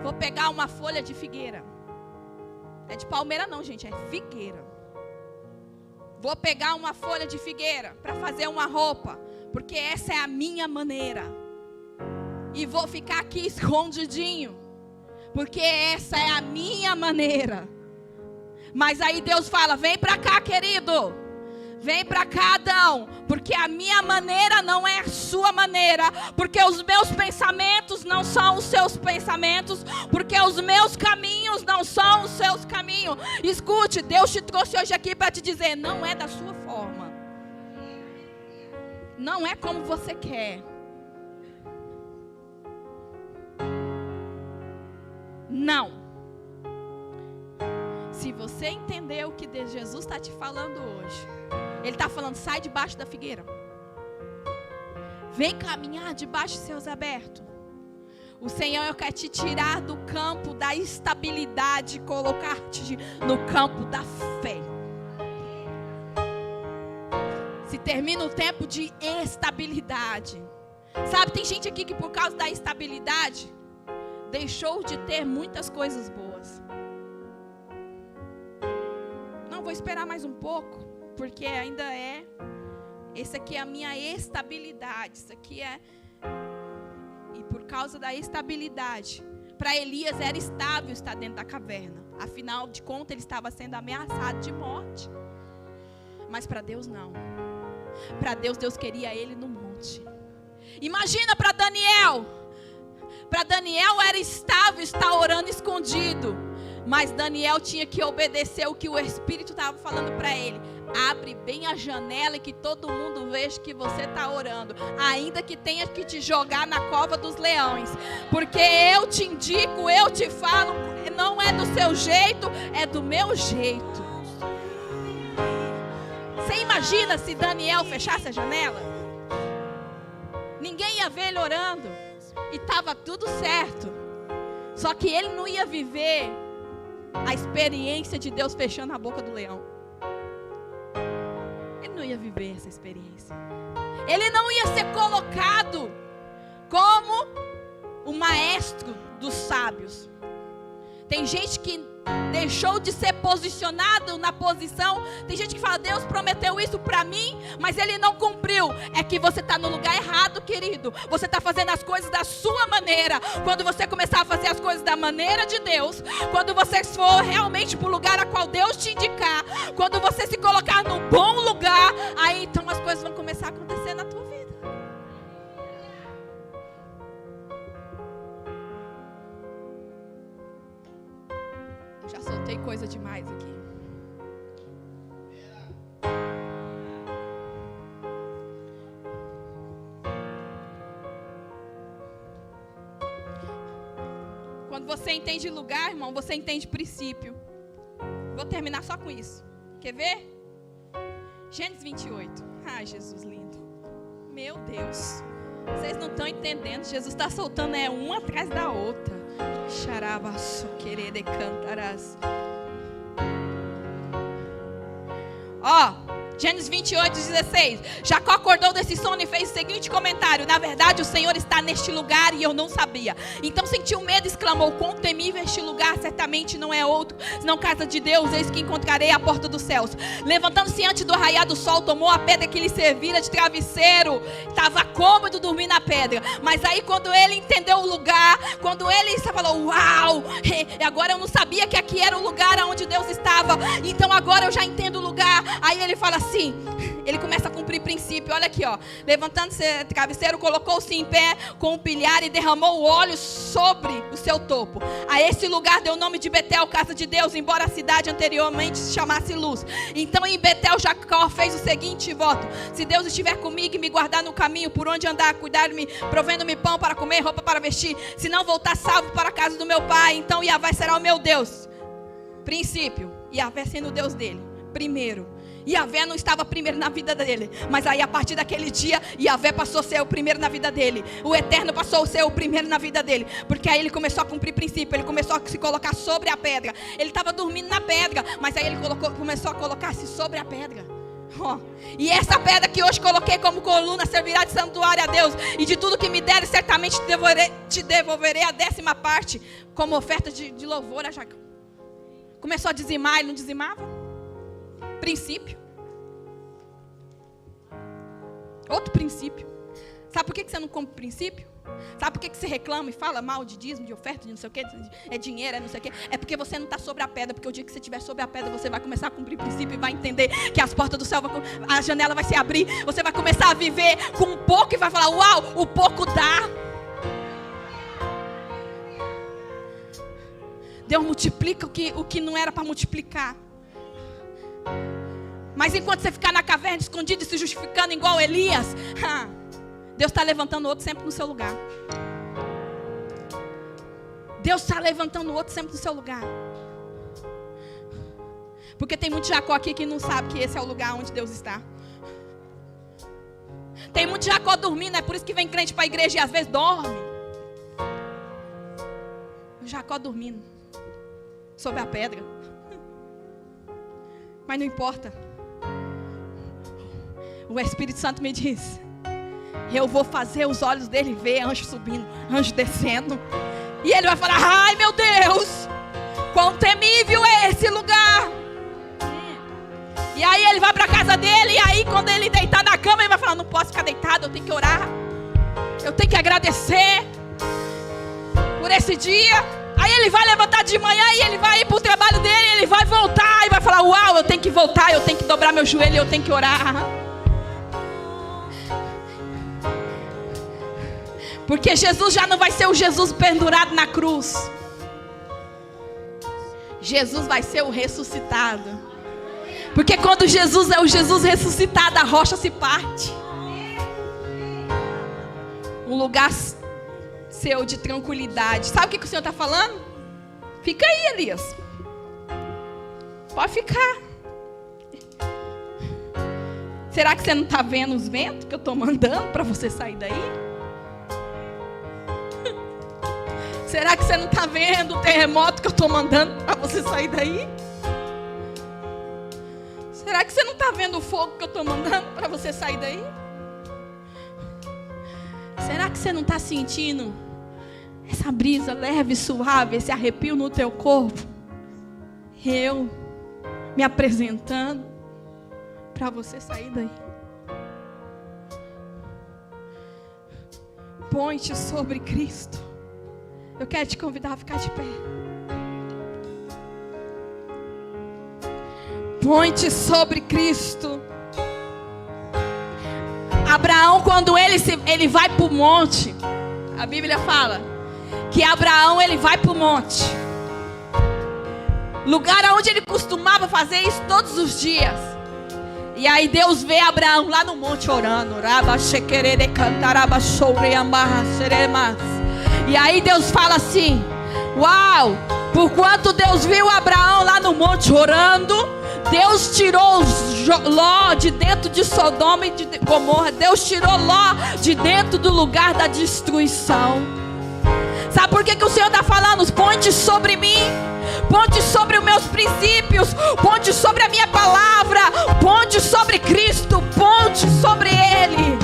[SPEAKER 1] vou pegar uma folha de figueira. Não é de palmeira não, gente, é figueira. Vou pegar uma folha de figueira para fazer uma roupa, porque essa é a minha maneira. E vou ficar aqui escondidinho, porque essa é a minha maneira. Mas aí Deus fala: vem para cá, querido. Vem para cá, Adão, porque a minha maneira não é a sua maneira, porque os meus pensamentos não são os seus pensamentos, porque os meus caminhos não são os seus caminhos. Escute, Deus te trouxe hoje aqui para te dizer: não é da sua forma, não é como você quer. Não. Se você entender o que Jesus está te falando hoje, Ele está falando: sai debaixo da figueira. Vem caminhar debaixo de céus abertos. O Senhor quer te tirar do campo da estabilidade e colocar-te no campo da fé. Se termina o tempo de estabilidade. Sabe, tem gente aqui que por causa da estabilidade deixou de ter muitas coisas boas. Não, vou esperar mais um pouco, porque ainda é. Esse aqui é a minha estabilidade. Isso aqui é. E por causa da estabilidade, para Elias era estável estar dentro da caverna. Afinal de contas, ele estava sendo ameaçado de morte. Mas para Deus não. Para Deus, Deus queria ele no monte. Imagina para Daniel. Para Daniel era estável estar orando escondido. Mas Daniel tinha que obedecer o que o Espírito estava falando para ele. Abre bem a janela e que todo mundo veja que você está orando. Ainda que tenha que te jogar na cova dos leões. Porque eu te indico, eu te falo, não é do seu jeito, é do meu jeito. Você imagina se Daniel fechasse a janela? Ninguém ia ver ele orando. E estava tudo certo. Só que ele não ia viver a experiência de Deus fechando a boca do leão. Ele não ia viver essa experiência. Ele não ia ser colocado como o maestro dos sábios. Tem gente que deixou de ser posicionado na posição. Tem gente que fala: Deus prometeu isso para mim, mas Ele não cumpriu. É que você está no lugar errado, querido. Você está fazendo as coisas da sua maneira. Quando você começar a fazer as coisas da maneira de Deus, quando você for realmente para o lugar a qual Deus te indicar, quando você se colocar no bom lugar, aí então as coisas vão começar a acontecer na tua vida. Já soltei coisa demais aqui. Quando você entende lugar, irmão, você entende princípio. Vou terminar só com isso. Quer ver? Gênesis 28. Ah, Jesus lindo. Meu Deus. Vocês não estão entendendo. Jesus está soltando uma atrás da outra. Gênesis 28, 16. Jacó acordou desse sono e fez o seguinte comentário: na verdade o Senhor está neste lugar e eu não sabia. Então sentiu medo e exclamou: quão temível este lugar, certamente não é outro senão casa de Deus, eis que encontrarei a porta dos céus. Levantando-se antes do raiar do sol, tomou a pedra que lhe servira de travesseiro. Estava cômodo dormir na pedra. Mas aí quando ele entendeu o lugar, quando ele falou: uau, agora eu não sabia que aqui era o lugar onde Deus estava, então agora eu já entendo o lugar. Aí ele fala: assim, ele começa a cumprir princípio. Olha aqui, ó. Levantando-se do travesseiro, colocou-se em pé com o pilhar e derramou o óleo sobre o seu topo. A esse lugar deu o nome de Betel, casa de Deus, embora a cidade anteriormente se chamasse Luz. Então em Betel Jacó fez o seguinte voto: se Deus estiver comigo e me guardar no caminho por onde andar, cuidar-me, provendo-me pão para comer, roupa para vestir, se não voltar salvo para a casa do meu pai, então Yahvé será o meu Deus. Princípio, Yahvé sendo o Deus dele, primeiro. Yahvé não estava primeiro na vida dele, mas aí a partir daquele dia Yahvé passou a ser o primeiro na vida dele. O Eterno passou a ser o primeiro na vida dele, porque aí ele começou a cumprir princípio. Ele começou a se colocar sobre a pedra. Ele estava dormindo na pedra, mas aí ele começou a colocar-se sobre a pedra. E essa pedra que hoje coloquei como coluna servirá de santuário a Deus, e de tudo que me deres certamente te devolverei a 10ª parte como oferta de louvor a Jacó. Começou a dizimar, ele não dizimava? Princípio. Outro princípio. Sabe por que você não cumpre princípio? Sabe por que você reclama e fala mal de dízimo, de oferta, de não sei o que, é dinheiro, é não sei o que? É porque você não está sobre a pedra. Porque o dia que você estiver sobre a pedra, você vai começar a cumprir princípio e vai entender que as portas do céu, a janela vai se abrir. Você vai começar a viver com um pouco e vai falar: uau, o pouco dá. Deus multiplica o que não era para multiplicar. Mas enquanto você ficar na caverna escondido e se justificando igual Elias, Deus está levantando outro sempre no seu lugar. Deus está levantando outro sempre no seu lugar. Porque tem muito Jacó aqui que não sabe que esse é o lugar onde Deus está. Tem muito Jacó dormindo, é por isso que vem crente para a igreja e às vezes dorme. O Jacó dormindo sobre a pedra. Mas não importa. O Espírito Santo me diz: eu vou fazer os olhos dele ver anjo subindo, anjo descendo. E ele vai falar: ai meu Deus, quão temível é esse lugar. E aí ele vai para a casa dele. E aí quando ele deitar na cama, ele vai falar: não posso ficar deitado, eu tenho que orar, eu tenho que agradecer por esse dia. Aí ele vai levantar de manhã e ele vai ir para o trabalho dele. Ele vai voltar e vai falar: uau, eu tenho que voltar, eu tenho que dobrar meu joelho, eu tenho que orar. Porque Jesus já não vai ser o Jesus pendurado na cruz. Jesus vai ser o ressuscitado. Porque quando Jesus é o Jesus ressuscitado, a rocha se parte. Um lugar seu de tranquilidade. Sabe o que o Senhor está falando? Fica aí, Elias. Pode ficar. Será que você não está vendo os ventos que eu estou mandando para você sair daí? Será que você não está vendo o terremoto que eu estou mandando para você sair daí? Será que você não está vendo o fogo que eu estou mandando para você sair daí? Será que você não está sentindo essa brisa leve e suave, esse arrepio no teu corpo? Eu me apresentando para você sair daí. Põe-te sobre Cristo. Eu quero te convidar a ficar de pé. Põe-te sobre Cristo. Abraão, quando ele vai para o monte, a Bíblia fala que Abraão ele vai para o monte, lugar onde ele costumava fazer isso todos os dias. E aí Deus vê Abraão lá no monte orando. E aí Deus fala assim: uau, por quanto Deus viu Abraão lá no monte orando, Deus tirou Ló de dentro de Sodoma e de Gomorra. Deus tirou Ló de dentro do lugar da destruição. Sabe por que o Senhor está falando? Ponte sobre mim, ponte sobre os meus princípios, ponte sobre a minha palavra, ponte sobre Cristo, ponte sobre Ele,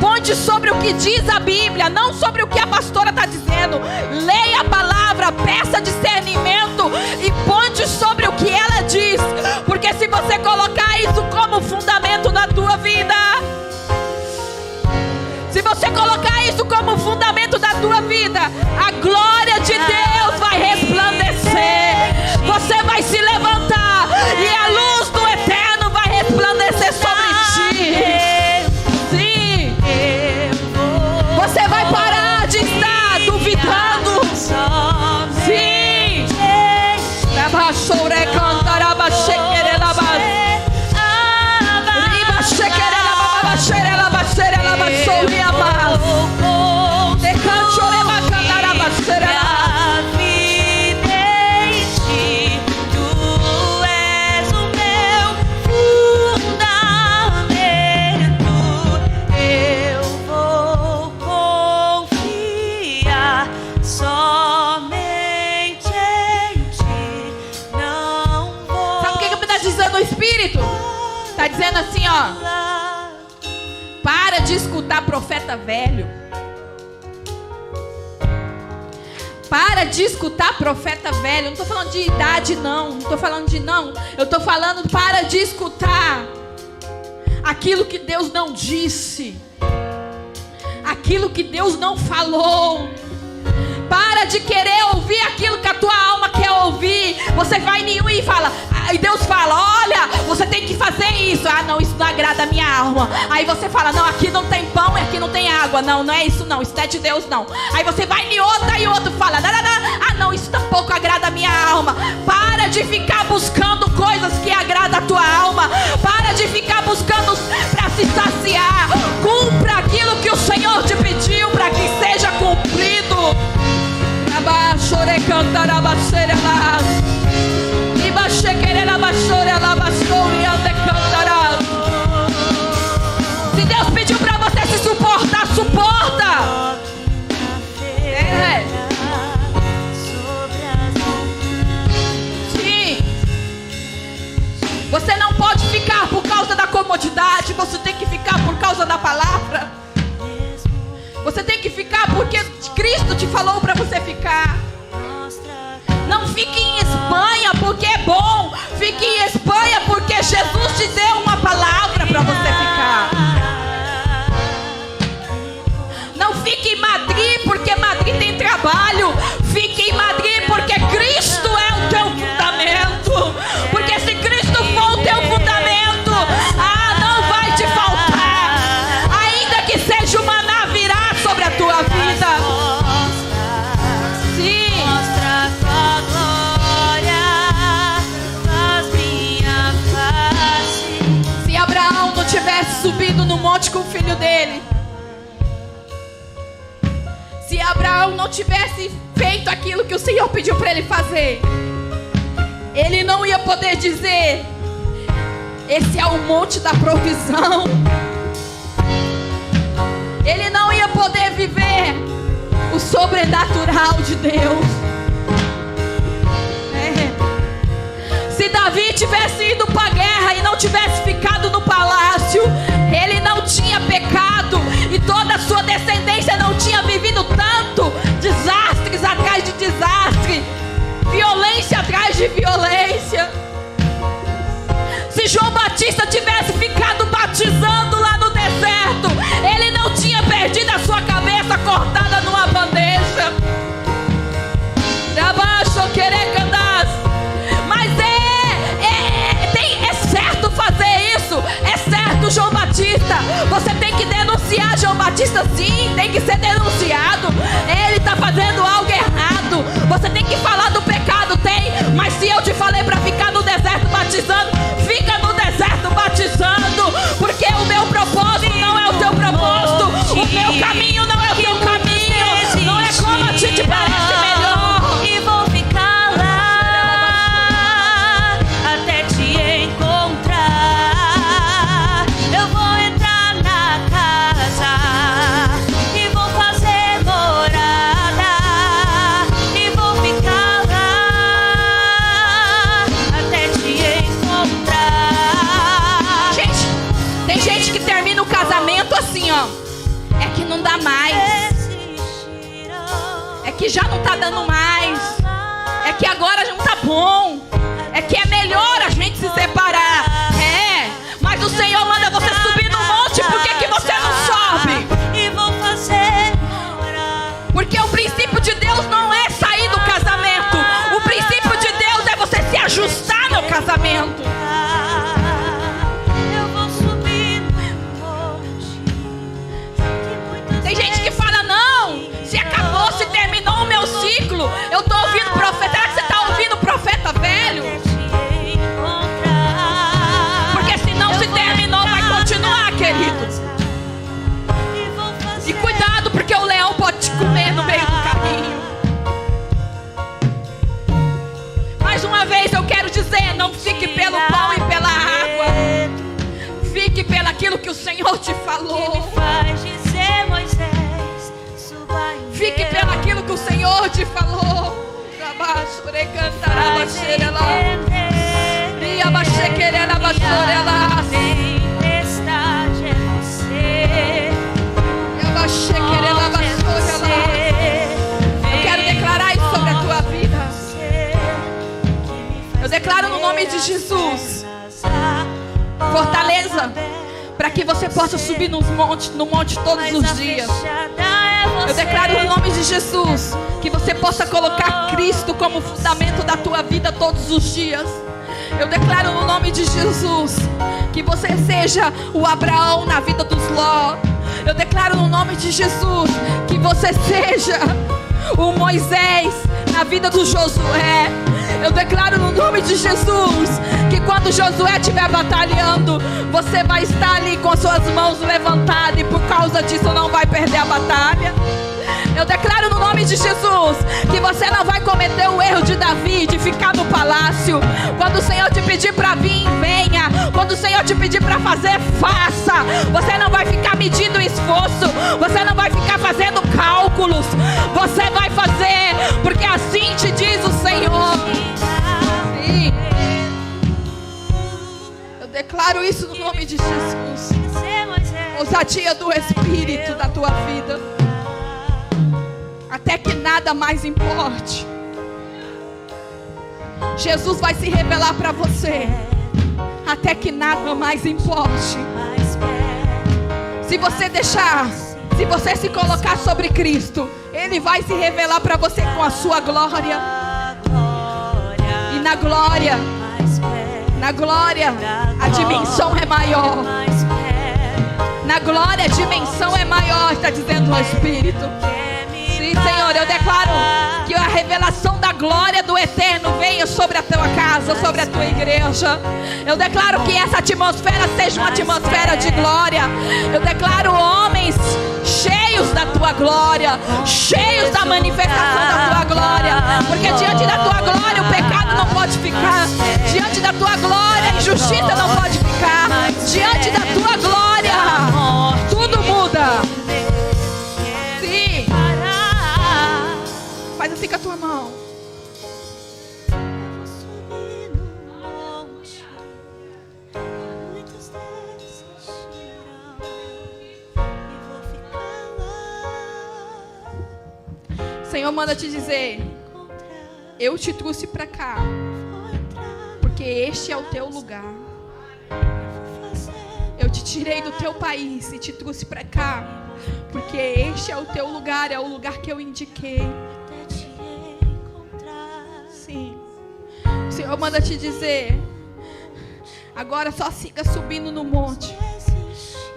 [SPEAKER 1] ponte sobre o que diz a Bíblia, não sobre o que a pastora está dizendo. Leia a palavra, peça discernimento e ponte sobre o que ela diz. Porque se você colocar isso como fundamento na tua vida, se você colocar isso como fundamento da tua vida, a glória de Deus vai resplandecer. Você vai se levantar e a luz do Eterno vai resplandecer dizendo assim, ó: para de escutar profeta velho. Para de escutar profeta velho. Não estou falando de idade, não. Não estou falando de não. Eu estou falando, para de escutar aquilo que Deus não disse, aquilo que Deus não falou. Para de querer ouvir aquilo que a tua alma quer ouvir. Você vai em um e fala, e Deus fala: olha, você tem que fazer isso. Ah, não, isso não agrada a minha alma. Aí você fala: não, aqui não tem pão e aqui não tem água. Não, não é isso não, isso não é de Deus não. Aí você vai em outra e outro fala: ah, não, isso tampouco agrada a minha alma. Para de ficar buscando coisas que agradam a tua alma. Para de ficar buscando para se saciar. Cumpra aquilo que o Senhor te pediu para que seja cumprido. Se Deus pediu para você se suportar, suporta. Sim. Você não pode ficar por causa da comodidade. Você tem que ficar por causa da palavra. Você tem que ficar porque Cristo te falou para você ficar. Não fique em Espanha porque é bom. Fique em Espanha porque Jesus te deu uma palavra para você ficar. Não fique em Madrid porque Madrid tem trabalho. Fique em Madrid porque Cristo é o teu fundamento. Porque se Cristo for o teu fundamento, não vai te faltar. Ainda que seja uma maná virar sobre a tua vida. Sim. Mostra tua glória, faz minha face. Se Abraão não tivesse subido no monte com o filho dele, se Abraão não tivesse feito aquilo que o Senhor pediu para ele fazer, ele não ia poder dizer: esse é o monte da provisão. Ele não ia poder viver o sobrenatural de Deus. Se Davi tivesse ido para a guerra e não tivesse ficado no palácio, ele não tinha pecado e toda a sua descendência não tinha vivido tanto desastres atrás de desastre, violência atrás de violência. Se João Batista tivesse ficado batizando lá no deserto, ele não tinha perdido a sua cabeça cortada numa bandeja. Mas é certo fazer isso. É certo, João Batista. Você tem que denunciar João Batista, sim, tem que ser denunciado. Ele está fazendo algo errado. Você tem que falar do pecado, tem. Mas se eu te falei para ficar no deserto batizando, fica no deserto batizando. Porque o meu propósito não é o teu propósito. O meu caminho não é o teu caminho. Não é como a ti te parece melhor.
[SPEAKER 2] E vou ficar lá até te encontrar. Eu vou entrar na casa e vou fazer morada. E vou ficar lá até te encontrar.
[SPEAKER 1] Gente, tem gente que termina o casamento assim, ó: é que não dá mais, é que já não tá dando mais, é que agora já não tá bom, é que é melhor a gente se separar. Mas o Senhor manda você subir no monte. Por que você não sobe?
[SPEAKER 2] E vou fazer morada.
[SPEAKER 1] Porque o princípio de Deus não é sair do casamento. O princípio de Deus é você se ajustar no casamento.
[SPEAKER 2] Eu vou subir no monte.
[SPEAKER 1] Tem gente que fala: não, se acabou, se terminou o meu ciclo. Eu tô ouvindo profeta. Será que você tá ouvindo o profeta velho? Porque se não se terminou, vai continuar, querido. E cuidado, porque o leão pode te comer no meio do caminho. Mais uma vez eu quero dizer: não fique pelo pão e pela água. Fique pelo aquilo que o Senhor te falou. Fique pelo aquilo que o Senhor te falou. vida, para que você possa subir no monte todos os dias. Eu declaro no nome de Jesus que você possa colocar Cristo como fundamento da tua vida todos os dias. Eu declaro no nome de Jesus que você seja o Abraão na vida dos Ló. Eu declaro no nome de Jesus que você seja o Moisés na vida do Josué. Eu declaro no nome de Jesus que quando Josué estiver batalhando, você vai estar ali com suas mãos levantadas e por causa disso não vai perder a batalha. Eu declaro no nome de Jesus que você não vai cometer o erro de Davi, de ficar no palácio. Quando o Senhor te pedir para vir, venha. Quando o Senhor te pedir para fazer, faça. Você não vai ficar medindo esforço. Você não vai ficar fazendo cálculos. Você vai fazer, porque assim te diz o Senhor. Sim. Eu declaro isso no nome de Jesus. Ousadia do Espírito da tua vida. Até que nada mais importe. Jesus vai se revelar para você. Até que nada mais importe. Se você deixar, se você se colocar sobre Cristo, Ele vai se revelar para você com a sua glória. E na glória, a dimensão é maior. Na glória, a dimensão é maior, está dizendo o Espírito. Sim, Senhor, eu declaro que a revelação da glória do Eterno venha sobre a tua casa, sobre a tua igreja. Eu declaro que essa atmosfera seja uma atmosfera de glória. Eu declaro homens cheios da tua glória, cheios da manifestação da tua glória. Porque diante da tua glória o pecado não pode ficar. Diante da tua glória a injustiça não pode ficar. Diante da tua glória tudo muda. Sim. Faz assim com a tua mão. Senhor manda te dizer: eu te trouxe para cá, porque este é o teu lugar. Eu te tirei do teu país e te trouxe para cá, porque este é o teu lugar, é o lugar que eu indiquei. Sim. O Senhor manda te dizer: agora só siga subindo no monte.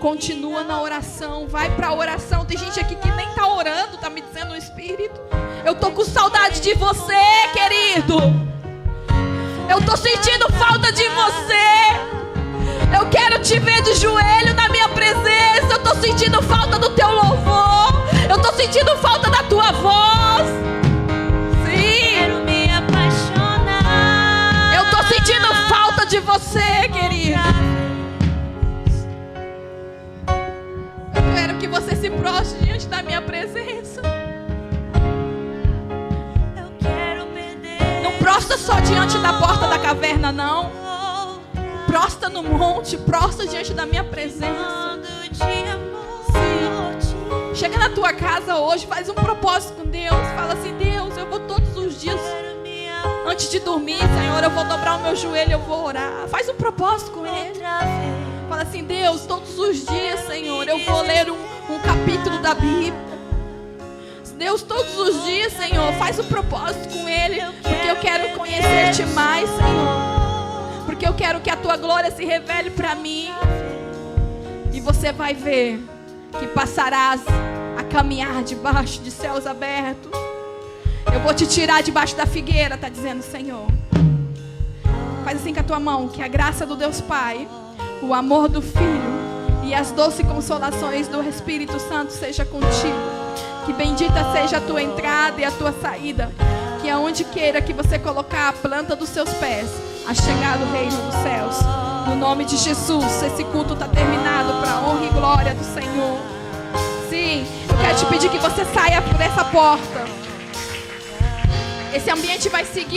[SPEAKER 1] Continua na oração, vai para a oração. Tem gente aqui que nem está orando, está me dizendo o Espírito. Eu estou com saudade de você, querido. Eu estou sentindo falta de você. Eu quero te ver de joelho na minha presença. Eu estou sentindo falta do teu louvor. Eu estou sentindo falta da tua voz. Sim.
[SPEAKER 2] Quero me apaixonar.
[SPEAKER 1] Eu estou sentindo falta de você, querido. Eu quero que você se prostre diante da minha presença.
[SPEAKER 2] Eu quero perder.
[SPEAKER 1] Não prostra só diante da porta da caverna, não. Prostra no monte, prostra diante da minha presença. Sim. Chega na tua casa hoje, faz um propósito com Deus. Fala assim: Deus, eu vou todos os dias, antes de dormir, Senhor, eu vou dobrar o meu joelho, eu vou orar. Faz um propósito com Ele. Fala assim: Deus, todos os dias, Senhor, eu vou ler um capítulo da Bíblia. Deus, todos os dias, Senhor, faz um propósito com Ele, porque eu quero conhecer-te mais, Senhor. Porque eu quero que a tua glória se revele para mim. E você vai ver que passarás a caminhar debaixo de céus abertos. Eu vou te tirar debaixo da figueira, está dizendo o Senhor. Faz assim com a tua mão: que a graça do Deus Pai, o amor do Filho e as doces consolações do Espírito Santo seja contigo. Que bendita seja a tua entrada e a tua saída. Que aonde queira que você colocar a planta dos seus pés, a chegar do reino dos céus. No nome de Jesus, esse culto está terminado para a honra e glória do Senhor. Sim, eu quero te pedir que você saia por essa porta. Esse ambiente vai seguir